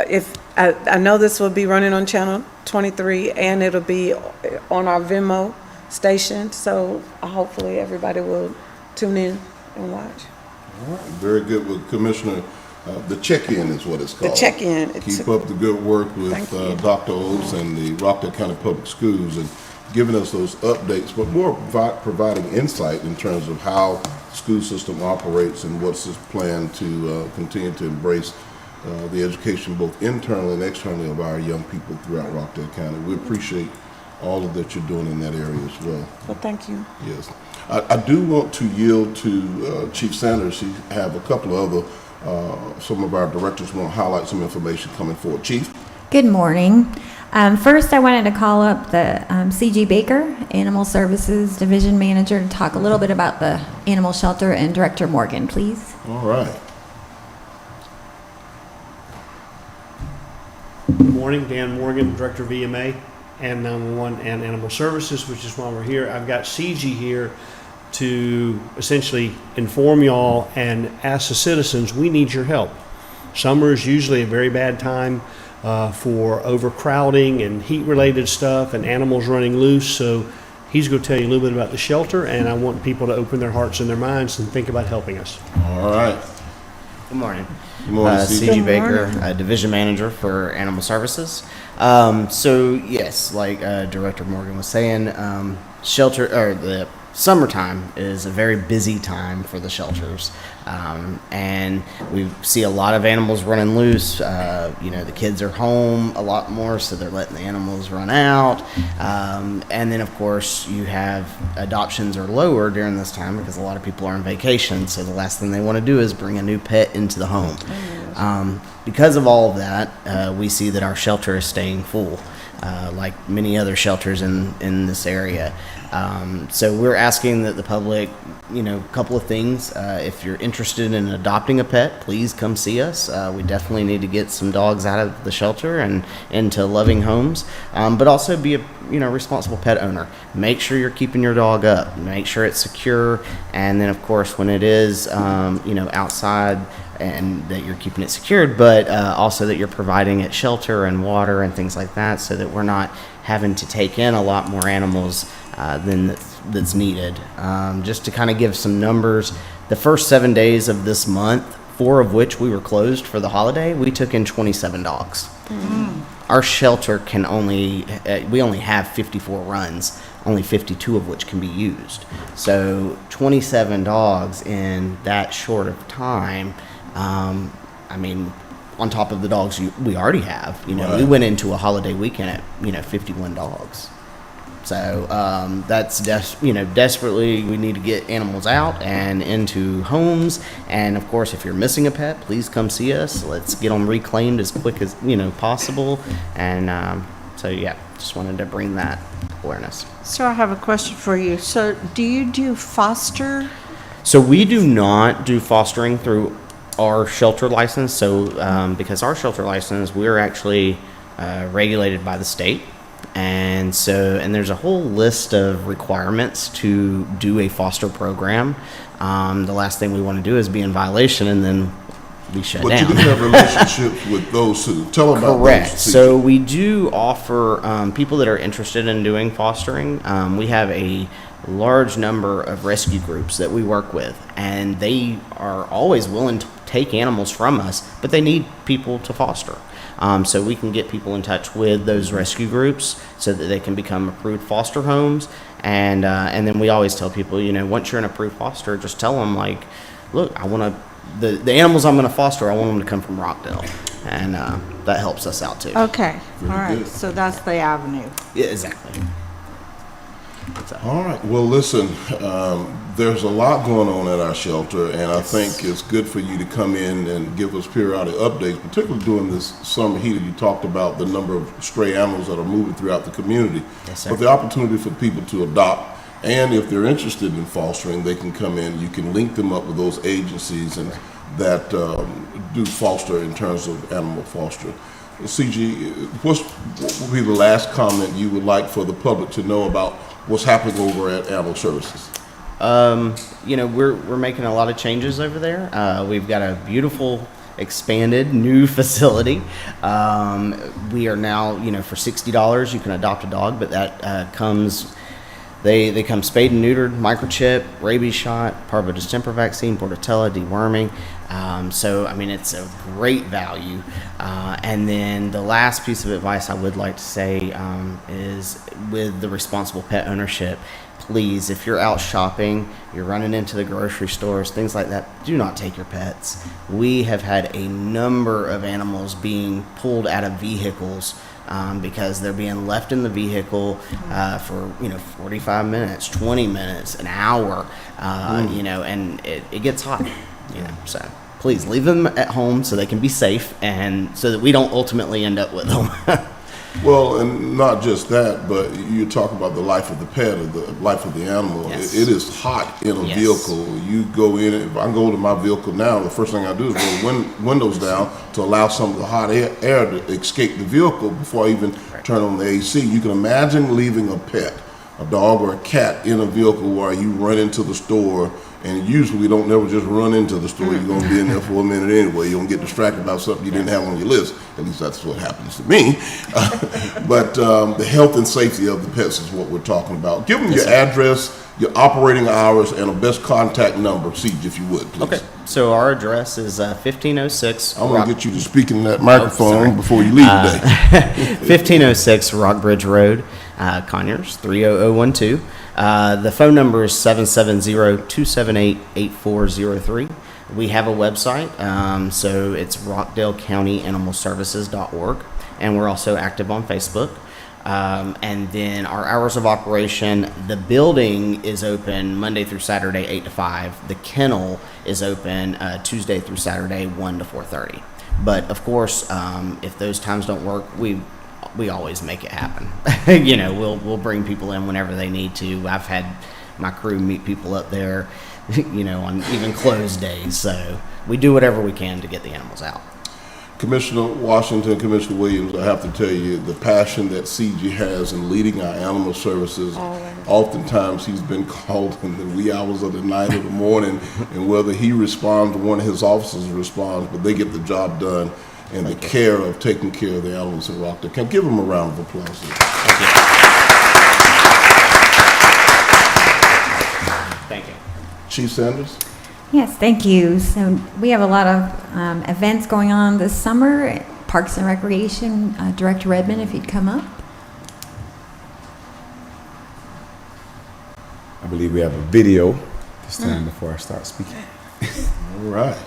if I know this will be running on channel 23, and it'll be on our Venmo station. So hopefully everybody will tune in and watch. All right, very good. Well, Commissioner, the check-in is what it's called. The check-in. Keep up the good work with Dr. Oates and the Rockdale County Public Schools, and giving us those updates, but more providing insight in terms of how the school system operates and what's its plan to continue to embrace the education both internally and externally of our young people throughout Rockdale County. We appreciate all of that you're doing in that area as well. Well, thank you. Yes. I do want to yield to Chief Sanders. She have a couple of other, some of our directors want to highlight some information coming forward. Chief? Good morning. First, I wanted to call up the C.G. Baker, Animal Services Division Manager, to talk a little bit about the animal shelter, and Director Morgan, please. All right. Good morning, Dan Morgan, Director of EMA and 911 and Animal Services, which is why we're here. I've got CG here to essentially inform y'all and ask the citizens, we need your help. Summer is usually a very bad time for overcrowding and heat-related stuff and animals running loose. So he's going to tell you a little bit about the shelter, and I want people to open their hearts and their minds and think about helping us. All right. Good morning. Good morning, CG Baker, Division Manager for Animal Services. So yes, like Director Morgan was saying, the summertime is a very busy time for the shelters, and we see a lot of animals running loose. The kids are home a lot more, so they're letting the animals run out. And then, of course, you have adoptions are lower during this time because a lot of people are on vacation, so the last thing they want to do is bring a new pet into the home. Because of all of that, we see that our shelter is staying full. like many other shelters in this area. So we're asking that the public, a couple of things. If you're interested in adopting a pet, please come see us. We definitely need to get some dogs out of the shelter and into loving homes, but also be a responsible pet owner. Make sure you're keeping your dog up. Make sure it's secure, and then of course when it is outside, and that you're keeping it secured, but also that you're providing it shelter and water and things like that, so that we're not having to take in a lot more animals than that's needed. Just to kind of give some numbers, the first 7 days of this month, 4 of which we were closed for the holiday, we took in 27 dogs. Our shelter we only have 54 runs, only 52 of which can be used. So 27 dogs in that short of time, on top of the dogs we already have. We went into a holiday weekend at 51 dogs. So that's desperately we need to get animals out and into homes. And of course, if you're missing a pet, please come see us. Let's get them reclaimed as quick as possible. And just wanted to bring that awareness. So I have a question for you. So do you do foster? So we do not do fostering through our shelter license. So because our shelter license, we're actually regulated by the state. And there's a whole list of requirements to do a foster program. The last thing we want to do is be in violation and then be shut down. But you do have relationships with those who tell them about Correct. those. So we do offer people that are interested in doing fostering. We have a large number of rescue groups that we work with, and they are always willing to take animals from us, but they need people to foster. So we can get people in touch with those rescue groups so that they can become approved foster homes. And then we always tell people, once you're an approved foster, just tell them, like, look, I want to, the animals I'm going to foster, I want them to come from Rockdale. And that helps us out too. Okay. Very All right. good. So that's the avenue. Yeah, exactly. All right. Well, listen, there's a lot going on at our shelter, and I think it's good for you to come in and give us periodic updates, particularly during this summer heat. You talked about the number of stray animals that are moving throughout the community. Yes, sir. But the opportunity for people to adopt, and if they're interested in fostering, they can come in. You can link them up with those agencies and that do foster in terms of animal fostering. CG, what would be the last comment you would like for the public to know about what's happening over at Animal Services? We're making a lot of changes over there. We've got a beautiful, expanded, new facility. We are now, for $60 you can adopt a dog, but that comes. They come spayed and neutered, microchip, rabies shot, parvo distemper vaccine, bordetella, deworming. It's a great value. And then the last piece of advice I would like to say is with the responsible pet ownership, please, if you're out shopping, you're running into the grocery stores, things like that, do not take your pets. We have had a number of animals being pulled out of vehicles because they're being left in the vehicle for 45 minutes, 20 minutes, an hour, and it gets hot, so please leave them at home so they can be safe and so that we don't ultimately end up with them. Well, and not just that, but you talk about the life of the pet or the life of the animal. Yes. It is hot in a Yes. vehicle. You go in, if I go to my vehicle now, the first thing I do is roll the windows down to allow some of the hot air to escape the vehicle before I even turn on the AC. You can imagine leaving a pet, a dog or a cat, in a vehicle while you run into the store. And usually we don't never just run into the store. You're going to be in there for a minute anyway. You're going to get distracted about something you didn't have on your list. At least that's what happens to me. But the health and safety of the pets is what we're talking about. Give them your address, your operating hours, and a best contact number, Siege, if you would, please. Okay, so our address is 1506. I'm going to get you to speak in that microphone before you leave today. 1506 Rockbridge Road, Conyers, 30012. The phone number is 770-278-8403. We have a website, so it's rockdalecountyanimalservices.org, and we're also active on Facebook. And then our hours of operation, the building is open Monday through Saturday, 8 to 5. The kennel is open Tuesday through Saturday, 1 to 4:30. But of course, if those times don't work, we we always make it happen. We'll bring people in whenever they need to. I've had my crew meet people up there, on even closed days. So we do whatever we can to get the animals out. Commissioner Washington, Commissioner Williams, I have to tell you, the passion that CG has in leading our animal services, oftentimes he's been called in the wee hours of the night or the morning, and whether he responds or one of his officers responds, but they get the job done and the care of taking care of the animals in Rockdale. Can give them a round of applause. Thank you. Thank you. Chief Sanders? Yes, thank you. So we have a lot of events going on this summer. Parks and Recreation, Director Redmond, if you'd come up. I believe we have a video this time before I start speaking. All right.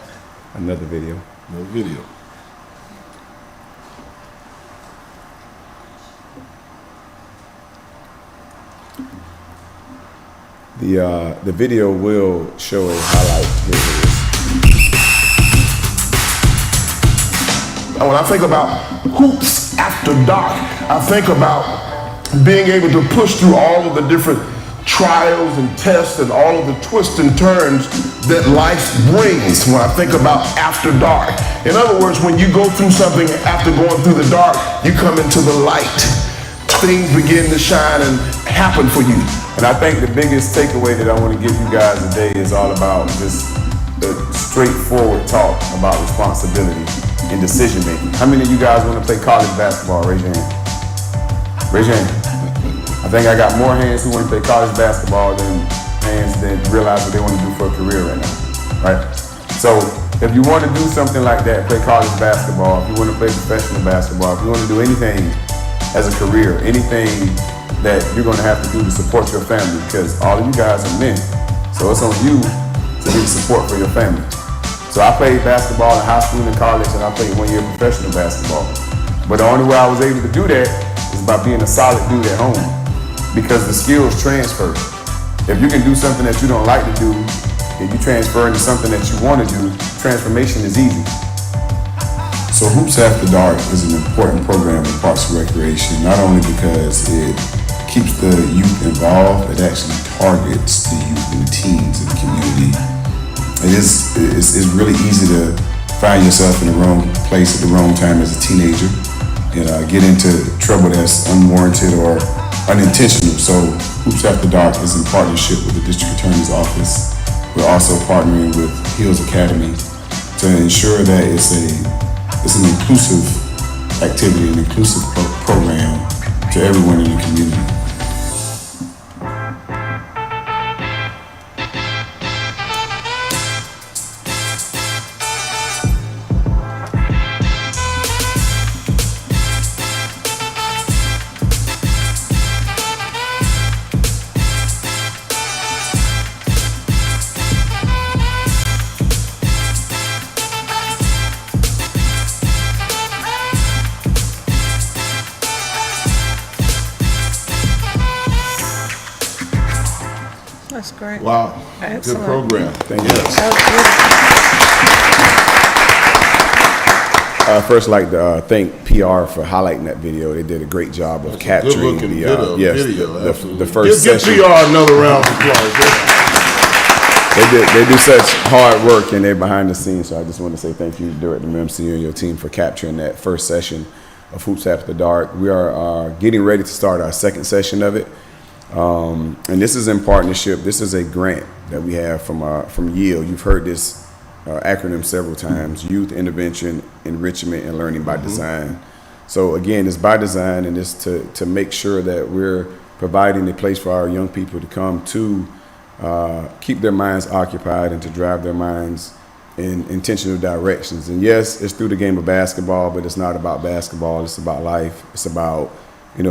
Another video. No video. The video will show a highlight. Here it is. And when I think about Hoops After Dark, I think about being able to push through all of the different trials and tests and all of the twists and turns that life brings when I think about after dark. In other words, when you go through something after going through the dark, you come into the light. Things begin to shine and happen for you. And I think the biggest takeaway that I want to give you guys today is all about just a straightforward talk about responsibility and decision making. How many of you guys want to play college basketball? Raise your hand. Raise your hand. I think I got more hands who want to play college basketball than hands that realize what they want to do for a career right now, right? So if you want to do something like that, play college basketball, if you want to play professional basketball, if you want to do anything as a career, anything that you're going to have to do to support your family, because all of you guys are men. So it's on you to give support for your family. So I played basketball in high school and college, and I played 1 year professional basketball. But the only way I was able to do that is by being a solid dude at home, because the skills transfer. If you can do something that you don't like to do, and you transfer into something that you want to do, transformation is easy. So Hoops After Dark is an important program in Parks and Recreation, not only because it keeps the youth involved, it actually targets the youth and the teens in the community. It's really easy to find yourself in the wrong place at the wrong time as a teenager and get into trouble that's unwarranted or unintentional. So Hoops After Dark is in partnership with the District Attorney's Office. We're also partnering with Hills Academy to ensure that it's an inclusive activity, an inclusive program to everyone in the community. That's great. Wow. Excellent. Good program. Thank you. Yes. I first like to thank PR for highlighting that video. They did a great job of capturing the the first session. Give PR another round of applause. They do such hard work and they're behind the scenes. So I just want to say thank you, Director Memsi, and your team for capturing that first session of Hoops After Dark. We are getting ready to start our second session of it. And this is in partnership. This is a grant that we have from Yale. You've heard this acronym several times: Youth Intervention, Enrichment, and Learning by Design. So again, it's by design, and it's to make sure that we're providing a place for our young people to come to keep their minds occupied and to drive their minds in intentional directions. And yes, it's through the game of basketball, but it's not about basketball. It's about life. It's about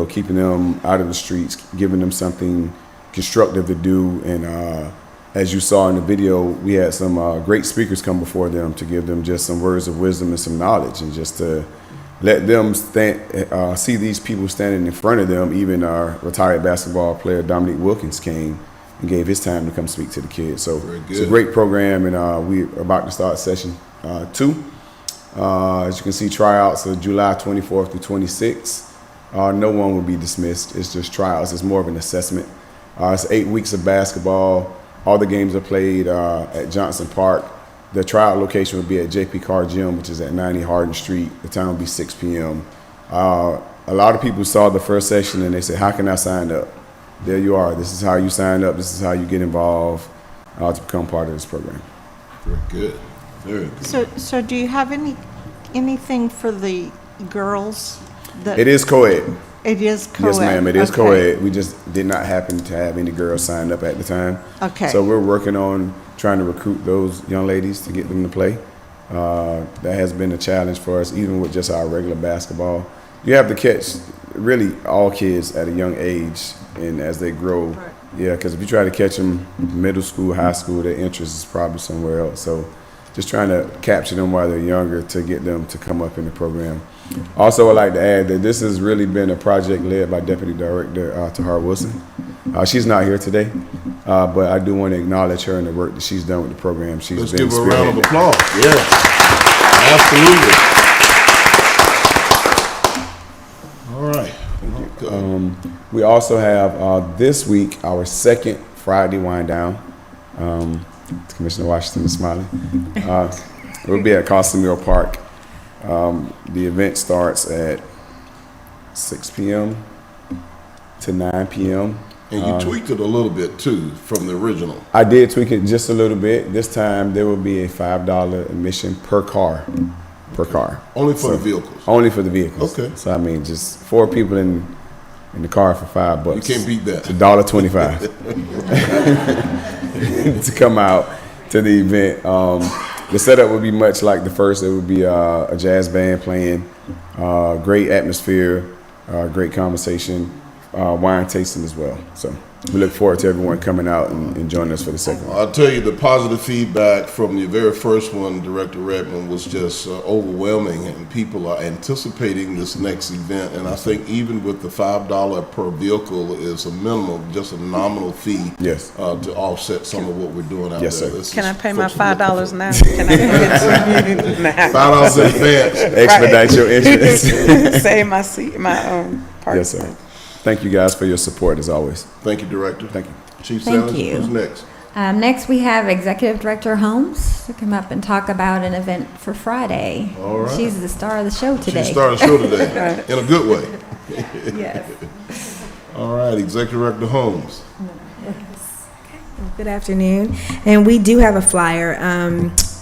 keeping them out of the streets, giving them something constructive to do. And as you saw in the video, we had some great speakers come before them to give them just some words of wisdom and some knowledge, and just to let them see these people standing in front of them. Even our retired basketball player, Dominique Wilkins, came and gave his time to come speak to the kids. So it's a great program, and we're about to start session 2. As you can see, tryouts are July 24th through 26th. no one will be dismissed. It's just trials. It's more of an assessment. It's 8 weeks of basketball. All the games are played at Johnson Park. The trial location will be at JP Carr Gym, which is at 90 Hardin Street. The time will be 6 p.m. A lot of people saw the first session and they said, how can I sign up? There you are. This is how you sign up. This is how you get involved to become part of this program. Very good. Very good. So do you have anything for the girls? It is co-ed. It is co-ed? Yes, ma'am. It is Okay. co-ed. We just did not happen to have any girls signed up at the time. Okay. So we're working on trying to recruit those young ladies to get them to play. That has been a challenge for us, even with just our regular basketball. You have to catch really all kids at a young age and as they grow. Right. Yeah, because if you try to catch them middle school, high school, their interest is probably somewhere else. So just trying to capture them while they're younger to get them to come up in the program. Also, I'd like to add that this has really been a project led by Deputy Director Tahar Wilson. She's not here today, but I do want to acknowledge her and the work that she's done with the program. Let's give her a round of applause. Yeah, absolutely. All right. We also have this week our second Friday wind down. Commissioner Washington is smiling. We'll be at Costamere Park. The event starts at 6 p.m. to 9 p.m. And you tweaked it a little bit too from the original. I did tweak it just a little bit. This time there will be a $5 admission per car. Per car. Only for the vehicles? Only for the vehicles. Okay. So I mean, just 4 people in the car for $5. You can't beat that. It's $1.25 to come out to the event. The setup would be much like the first. It would be a jazz band playing, great atmosphere, great conversation, wine tasting as well. So we look forward to everyone coming out and joining us for the second one. I'll tell you, the positive feedback from the very first one, Director Redmond, was just overwhelming, and people are anticipating this next event. And I think even with the $5 per vehicle is a minimum, just a nominal fee. Yes. To offset some of what we're doing out Yes, there. sir. Can I pay my $5 now? Can I give it to you now? $5 in advance. Expedite your entrance. Save my seat, my parking. Yes, sir. Thank you guys for your support as always. Thank you, Director. Thank you. Chief Thank Sanders, you. who's next? Next, we have Executive Director Holmes to come up and talk about an event for Friday. All right. She's the star of the show today. She's the star of the show today, in a good way. Yes. All right, Executive Director Holmes. Good afternoon. And we do have a flyer.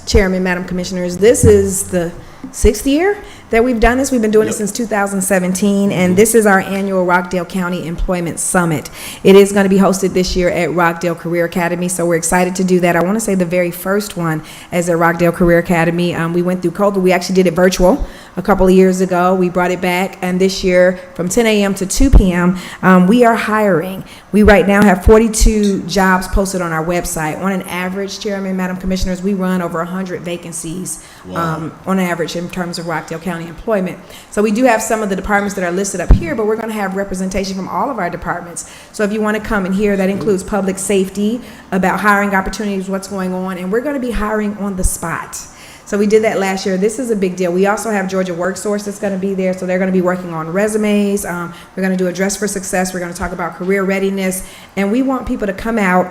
Chairman, Madam Commissioners, this is the 6th year that we've done this. We've been doing it since 2017, and this is our annual Rockdale County Employment Summit. It is going to be hosted this year at Rockdale Career Academy, so we're excited to do that. I want to say the very first one is at Rockdale Career Academy. We went through COVID. We actually did it virtual a couple of years ago. We brought it back, and this year from 10 a.m. to 2 p.m., we are hiring. We right now have 42 jobs posted on our website. On an average, Chairman, Madam Commissioners, we run over 100 vacancies on average in terms of Rockdale County employment. So we do have some of the departments that are listed up here, but we're going to have representation from all of our departments. So if you want to come and hear, that includes public safety, about hiring opportunities, what's going on, and we're going to be hiring on the spot. So we did that last year. This is a big deal. We also have Georgia WorkSource that's going to be there, so they're going to be working on resumes. We're going to do a Dress for Success. We're going to talk about career readiness, and we want people to come out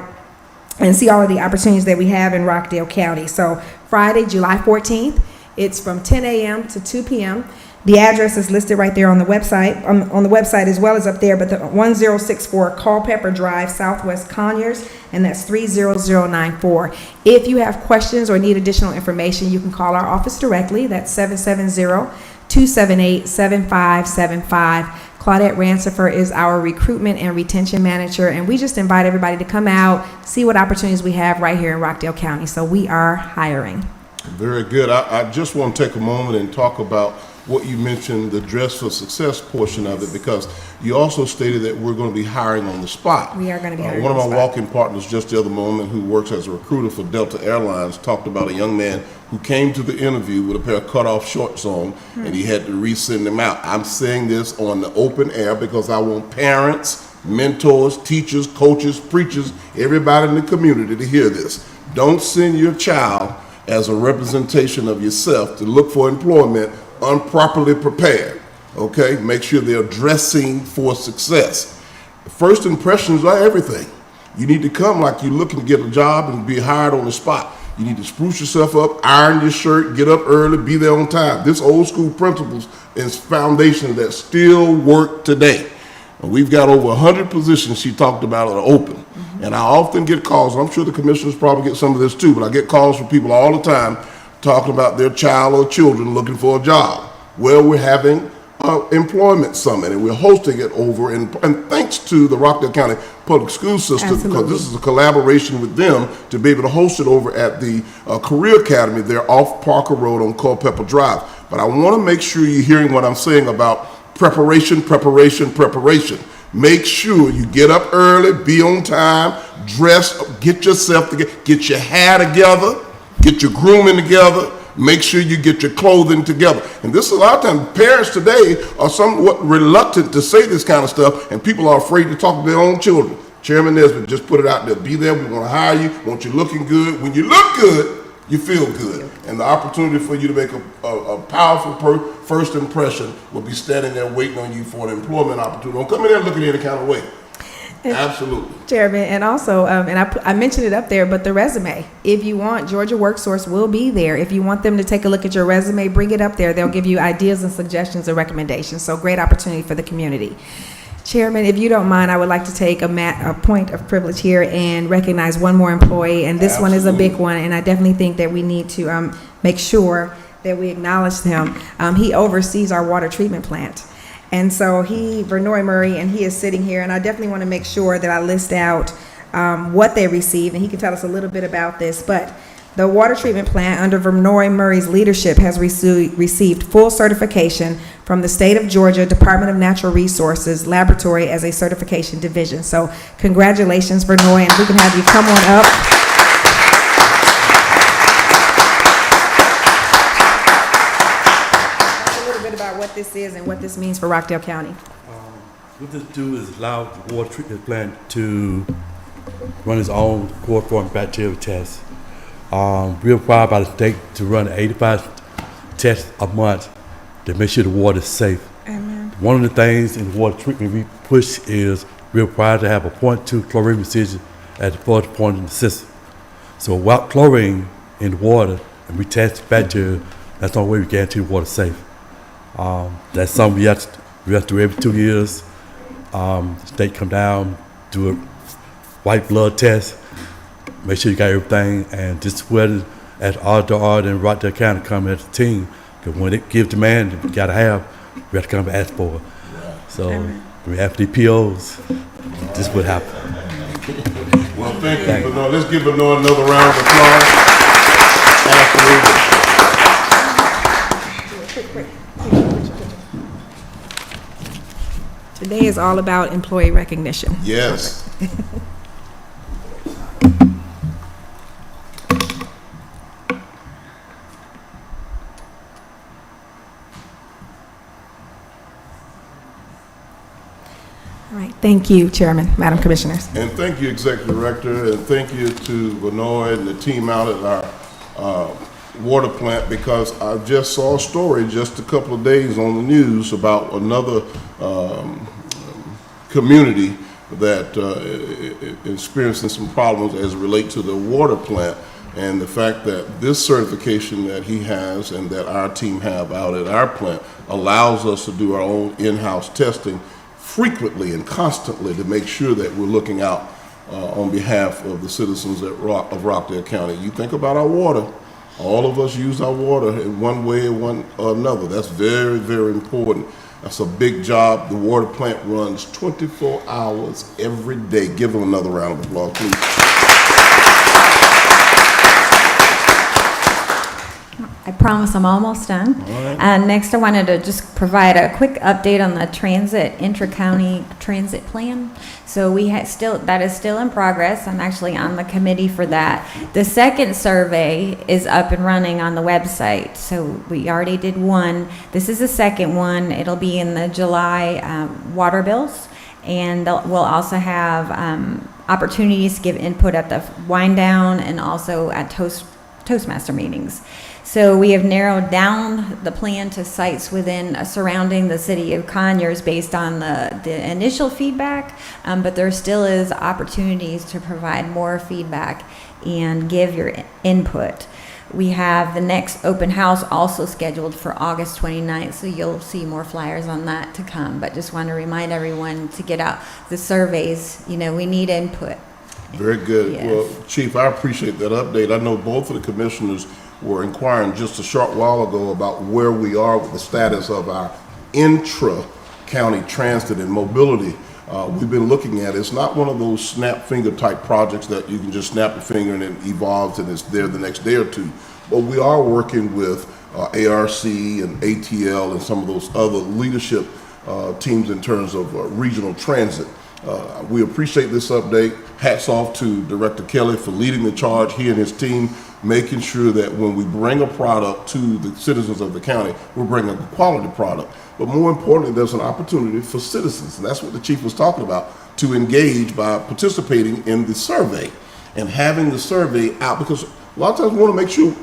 and see all of the opportunities that we have in Rockdale County. So Friday, July 14th, it's from 10 a.m. to 2 p.m. The address is listed right there on the website, on the website as well as up there, but the 1064 Culpeper Drive, Southwest Conyers, and that's 30094. If you have questions or need additional information, you can call our office directly. That's 770-278-7575. Claudette Rancifer is our recruitment and retention manager, and we just invite everybody to come out, see what opportunities we have right here in Rockdale County. So we are hiring. Very good. I just want to take a moment and talk about what you mentioned, the Dress for Success portion of it, because you also stated that we're going to be hiring on the spot. We are going to be hiring One of on my the spot. walk-in partners just the other moment, who works as a recruiter for Delta Airlines, talked about a young man who came to the interview with a pair of cut-off shorts on, and he had to resend them out. I'm saying this on the open air because I want parents, mentors, teachers, coaches, preachers, everybody in the community to hear this. Don't send your child as a representation of yourself to look for employment unproperly prepared. Okay, make sure they're dressing for success. First impressions are everything. You need to come like you're looking to get a job and be hired on the spot. You need to spruce yourself up, iron your shirt, get up early, be there on time. This old school principles is foundation that still work today. And we've got over 100 positions she talked about that are open. And I often get calls, and I'm sure the commissioners probably get some of this too, but I get calls from people all the time talking about their child or children looking for a job. Well, we're having employment summit, and we're hosting it over, and thanks to the Rockdale County Public School System, because this is a collaboration with them to be able to host it over at the Career Academy there off Parker Road on Culpeper Drive. But I want to make sure you're hearing what I'm saying about preparation, preparation, preparation. Make sure you get up early, be on time, dress, get yourself together, get your hair together, get your grooming together. Make sure you get your clothing together. And this is a lot of times, parents today are somewhat reluctant to say this kind of stuff, and people are afraid to talk to their own children. Chairman Nesbitt just put it out there. Be there. We want to hire you. Want you looking good. When you look good, you feel good. And the opportunity for you to make a powerful first impression will be standing there waiting on you for an employment opportunity. Don't come in there looking any kind of way. Absolutely. Chairman, and also, and I mentioned it up there, but the resume. If you want, Georgia WorkSource will be there. If you want them to take a look at your resume, bring it up there. They'll give you ideas and suggestions and recommendations. So great opportunity for the community. Chairman, if you don't mind, I would like to take a point of privilege here and recognize one more employee, and this one is a big one, and I definitely think that we need to make sure that we acknowledge him. He oversees our water treatment plant. And so Vernoy Murray, and he is sitting here, and I definitely want to make sure that I list out what they received, and he can tell us a little bit about this. But the water treatment plant under Vernoy Murray's leadership has received full certification from the state of Georgia Department of Natural Resources Laboratory as a certification division. So congratulations, Vernoy, and we can have you come on up. About what this is and what this means for Rockdale County. What this do is allow the water treatment plant to run its own chloroform bacteria test. We're required by the state to run 85 tests a month to make sure the water is safe. Amen. One of the things in water treatment we push is we're required to have a 0.2 chlorine residual at the first point in the system. So without chlorine in the water and we test bacteria, that's the only way we guarantee the water safe. That's something we have to do every 2 years. The state come down, do a white blood test, make sure you got everything, and just whether as Ard and Rockdale County come as a team, because when it gives demand, we got to have, we have to come and ask for it. So we have the POs, this would happen. Well, thank you, Bernard. Let's give Bernard another round of applause. Absolutely. Today is all about employee recognition. Yes. All right, thank you, Chairman, Madam Commissioners. And thank you, Executive Director, and thank you to Benoit and the team out at our water plant, because I just saw a story just a couple of days on the news about another community that experiencing some problems as it relates to the water plant, and the fact that this certification that he has and that our team have out at our plant allows us to do our own in-house testing frequently and constantly to make sure that we're looking out on behalf of the citizens of Rockdale County. You think about our water. All of us use our water in one way or another. That's very, very important. That's a big job. The water plant runs 24 hours every day. Give them another round of applause, please. I promise I'm almost done. And next I wanted to just provide a quick update on the transit, intra-county transit plan. So that is still in progress. I'm actually on the committee for that. The second survey is up and running on the website. So we already did one. This is the second one. It'll be in the July water bills. And we'll also have opportunities to give input at the wind down and also at Toastmaster meetings. So we have narrowed down the plan to sites within surrounding the city of Conyers based on the initial feedback, but there still is opportunities to provide more feedback and give your input. We have the next open house also scheduled for August 29th, so you'll see more flyers on that to come. But just want to remind everyone to get out the surveys. You know, we need input. Very good. Yes. Well, Chief, I appreciate that update. I know both of the commissioners were inquiring just a short while ago about where we are with the status of our intra-county transit and mobility. We've been looking at it. It's not one of those snap finger type projects that you can just snap your finger and it evolves and it's there the next day or two. But we are working with ARC and ATL and some of those other leadership teams in terms of regional transit. We appreciate this update. Hats off to Director Kelly for leading the charge, he and his team, making sure that when we bring a product to the citizens of the county, we're bringing a quality product. But more importantly, there's an opportunity for citizens, and that's what the chief was talking about, to engage by participating in the survey and having the survey out, because a lot of times we want to make sure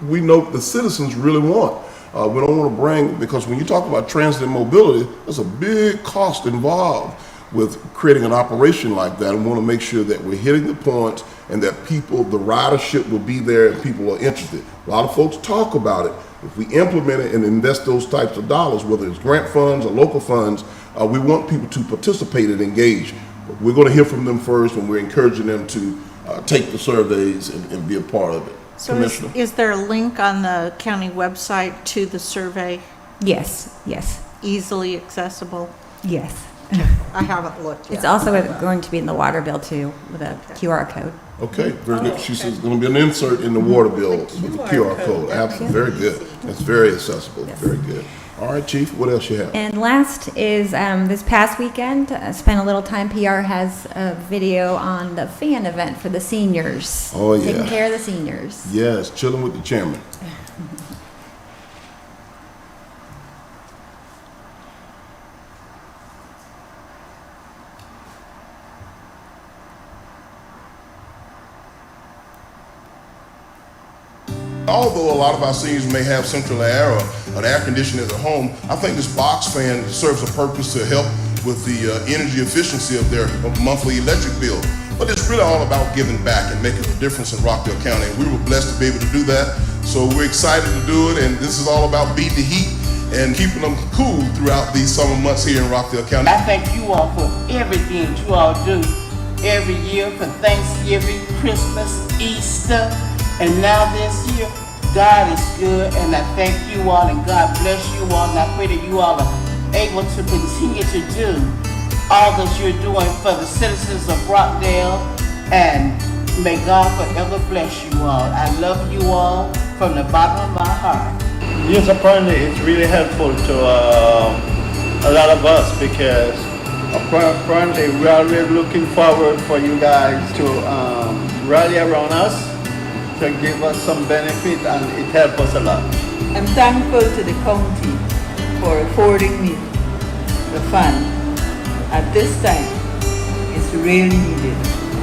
we know what the citizens really want. We don't want to bring, because when you talk about transit and mobility, there's a big cost involved with creating an operation like that, and want to make sure that we're hitting the points and that people, the ridership will be there and people are interested. A lot of folks talk about it. If we implement it and invest those types of dollars, whether it's grant funds or local funds, we want people to participate and engage. But we're going to hear from them first, and we're encouraging them to take the surveys and be a part of it. So is there a link on the county website to the survey? Yes, yes. Easily accessible? Yes. I haven't looked yet. It's also going to be in the water bill too, with a QR code. Okay, very good. She says there's going to be an insert in the water bill with the QR code. Absolutely, very good. That's very accessible. Yes. Very good. All right, Chief, what else you have? And last is this past weekend, spent a little time. PR has a video on the fan event for the seniors. Oh, yeah. Taking care of the seniors. Yes, chilling with the chairman. Although a lot of our seniors may have central air or an air conditioner at home, I think this box fan serves a purpose to help with the energy efficiency of their monthly electric bill. But it's really all about giving back and making a difference in Rockdale County. And we were blessed to be able to do that. So we're excited to do it. And this is all about beating the heat and keeping them cool throughout these summer months here in Rockdale County. I thank you all for everything that you all do every year for Thanksgiving, Christmas, Easter, and now this year. God is good, and I thank you all, and God bless you all, and I pray that you all are able to continue to do all that you're doing for the citizens of Rockdale, and may God forever bless you all. I love you all from the bottom of my heart. Yes, apparently it's really helpful to a lot of us, because apparently we are really looking forward for you guys to rally around us, to give us some benefit, and it helps us a lot. I'm thankful to the county for affording me the fund. At this time, it's really needed.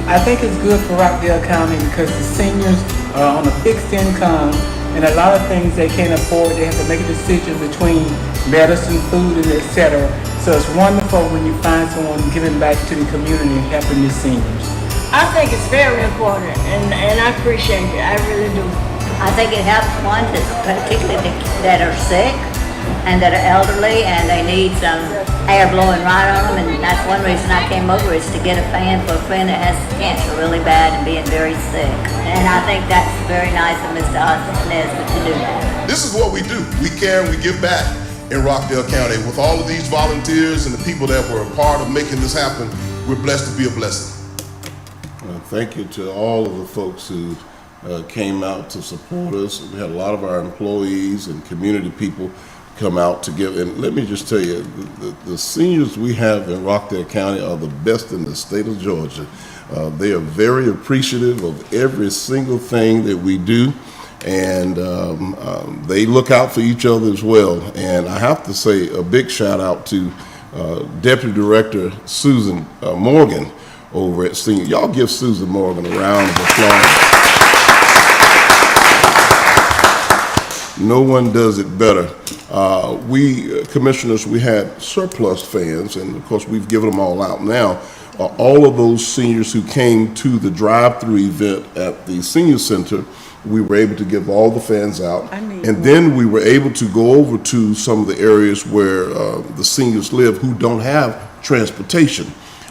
I think it's good for Rockdale County because the seniors are on a fixed income, and a lot of things they can't afford. They have to make a decision between medicine, food, and etc. So it's wonderful when you find someone giving back to the community and helping the seniors. I think it's very important, and I appreciate it. I really do. I think it helps ones particularly that are sick and that are elderly and they need some air blowing right on them, and that's one reason I came over, is to get a fan for a friend that has cancer really bad and being very sick. And I think that's very nice of Mr. Nesbitt to do that. This is what we do. We care and we give back in Rockdale County. With all of these volunteers and the people that were a part of making this happen, we're blessed to be a blessing. Thank you to all of the folks who came out to support us. We had a lot of our employees and community people come out to give. And let me just tell you, the seniors we have in Rockdale County are the best in the state of Georgia. They are very appreciative of every single thing that we do. And they look out for each other as well. And I have to say a big shout out to Deputy Director Susan Morgan over at Senior. Y'all give Susan Morgan a round of applause. No one does it better. We commissioners, we had surplus fans, and of course we've given them all out now. All of those seniors who came to the drive-through event at the senior center, we were able to give all the fans out. And then we were able to go over to some of the areas where the seniors live who don't have transportation.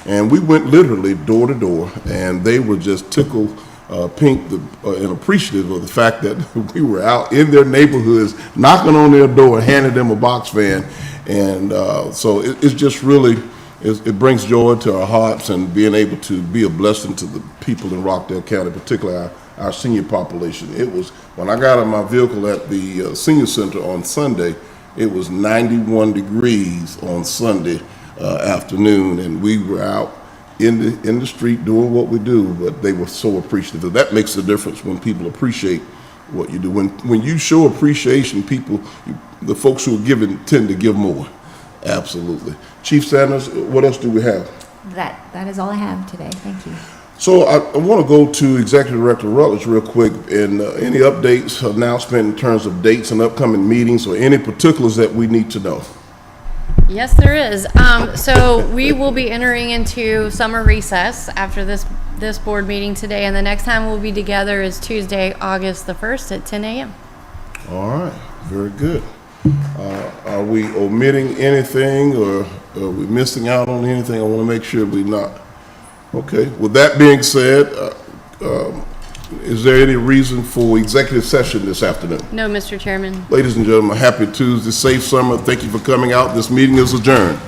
And we went literally door to door, and they were just tickled pink and appreciative of the fact that we were out in their neighborhoods, knocking on their door, handing them a box fan. And so it's just really, it brings joy to our hearts, and being able to be a blessing to the people in Rockdale County, particularly our senior population. It was, when I got in my vehicle at the senior center on Sunday, it was 91 degrees on Sunday afternoon, and we were out in the street doing what we do, but they were so appreciative. That makes a difference when people appreciate what you do. When you show appreciation, people, the folks who are giving tend to give more. Absolutely. Chief Sanders, what else do we have? That is all I have today. Thank you. So I want to go to Executive Director Rutledge real quick, and any updates, announcement in terms of dates and upcoming meetings, or any particulars that we need to know. Yes, there is. So we will be entering into summer recess after this board meeting today, and the next time we'll be together is Tuesday, August the 1st at 10 a.m. All right, very good. Are we omitting anything, or are we missing out on anything? I want to make sure we're not. Okay, with that being said, is there any reason for executive session this afternoon? No, Mr. Chairman. Ladies and gentlemen, happy Tuesday, safe summer. Thank you for coming out. This meeting is adjourned.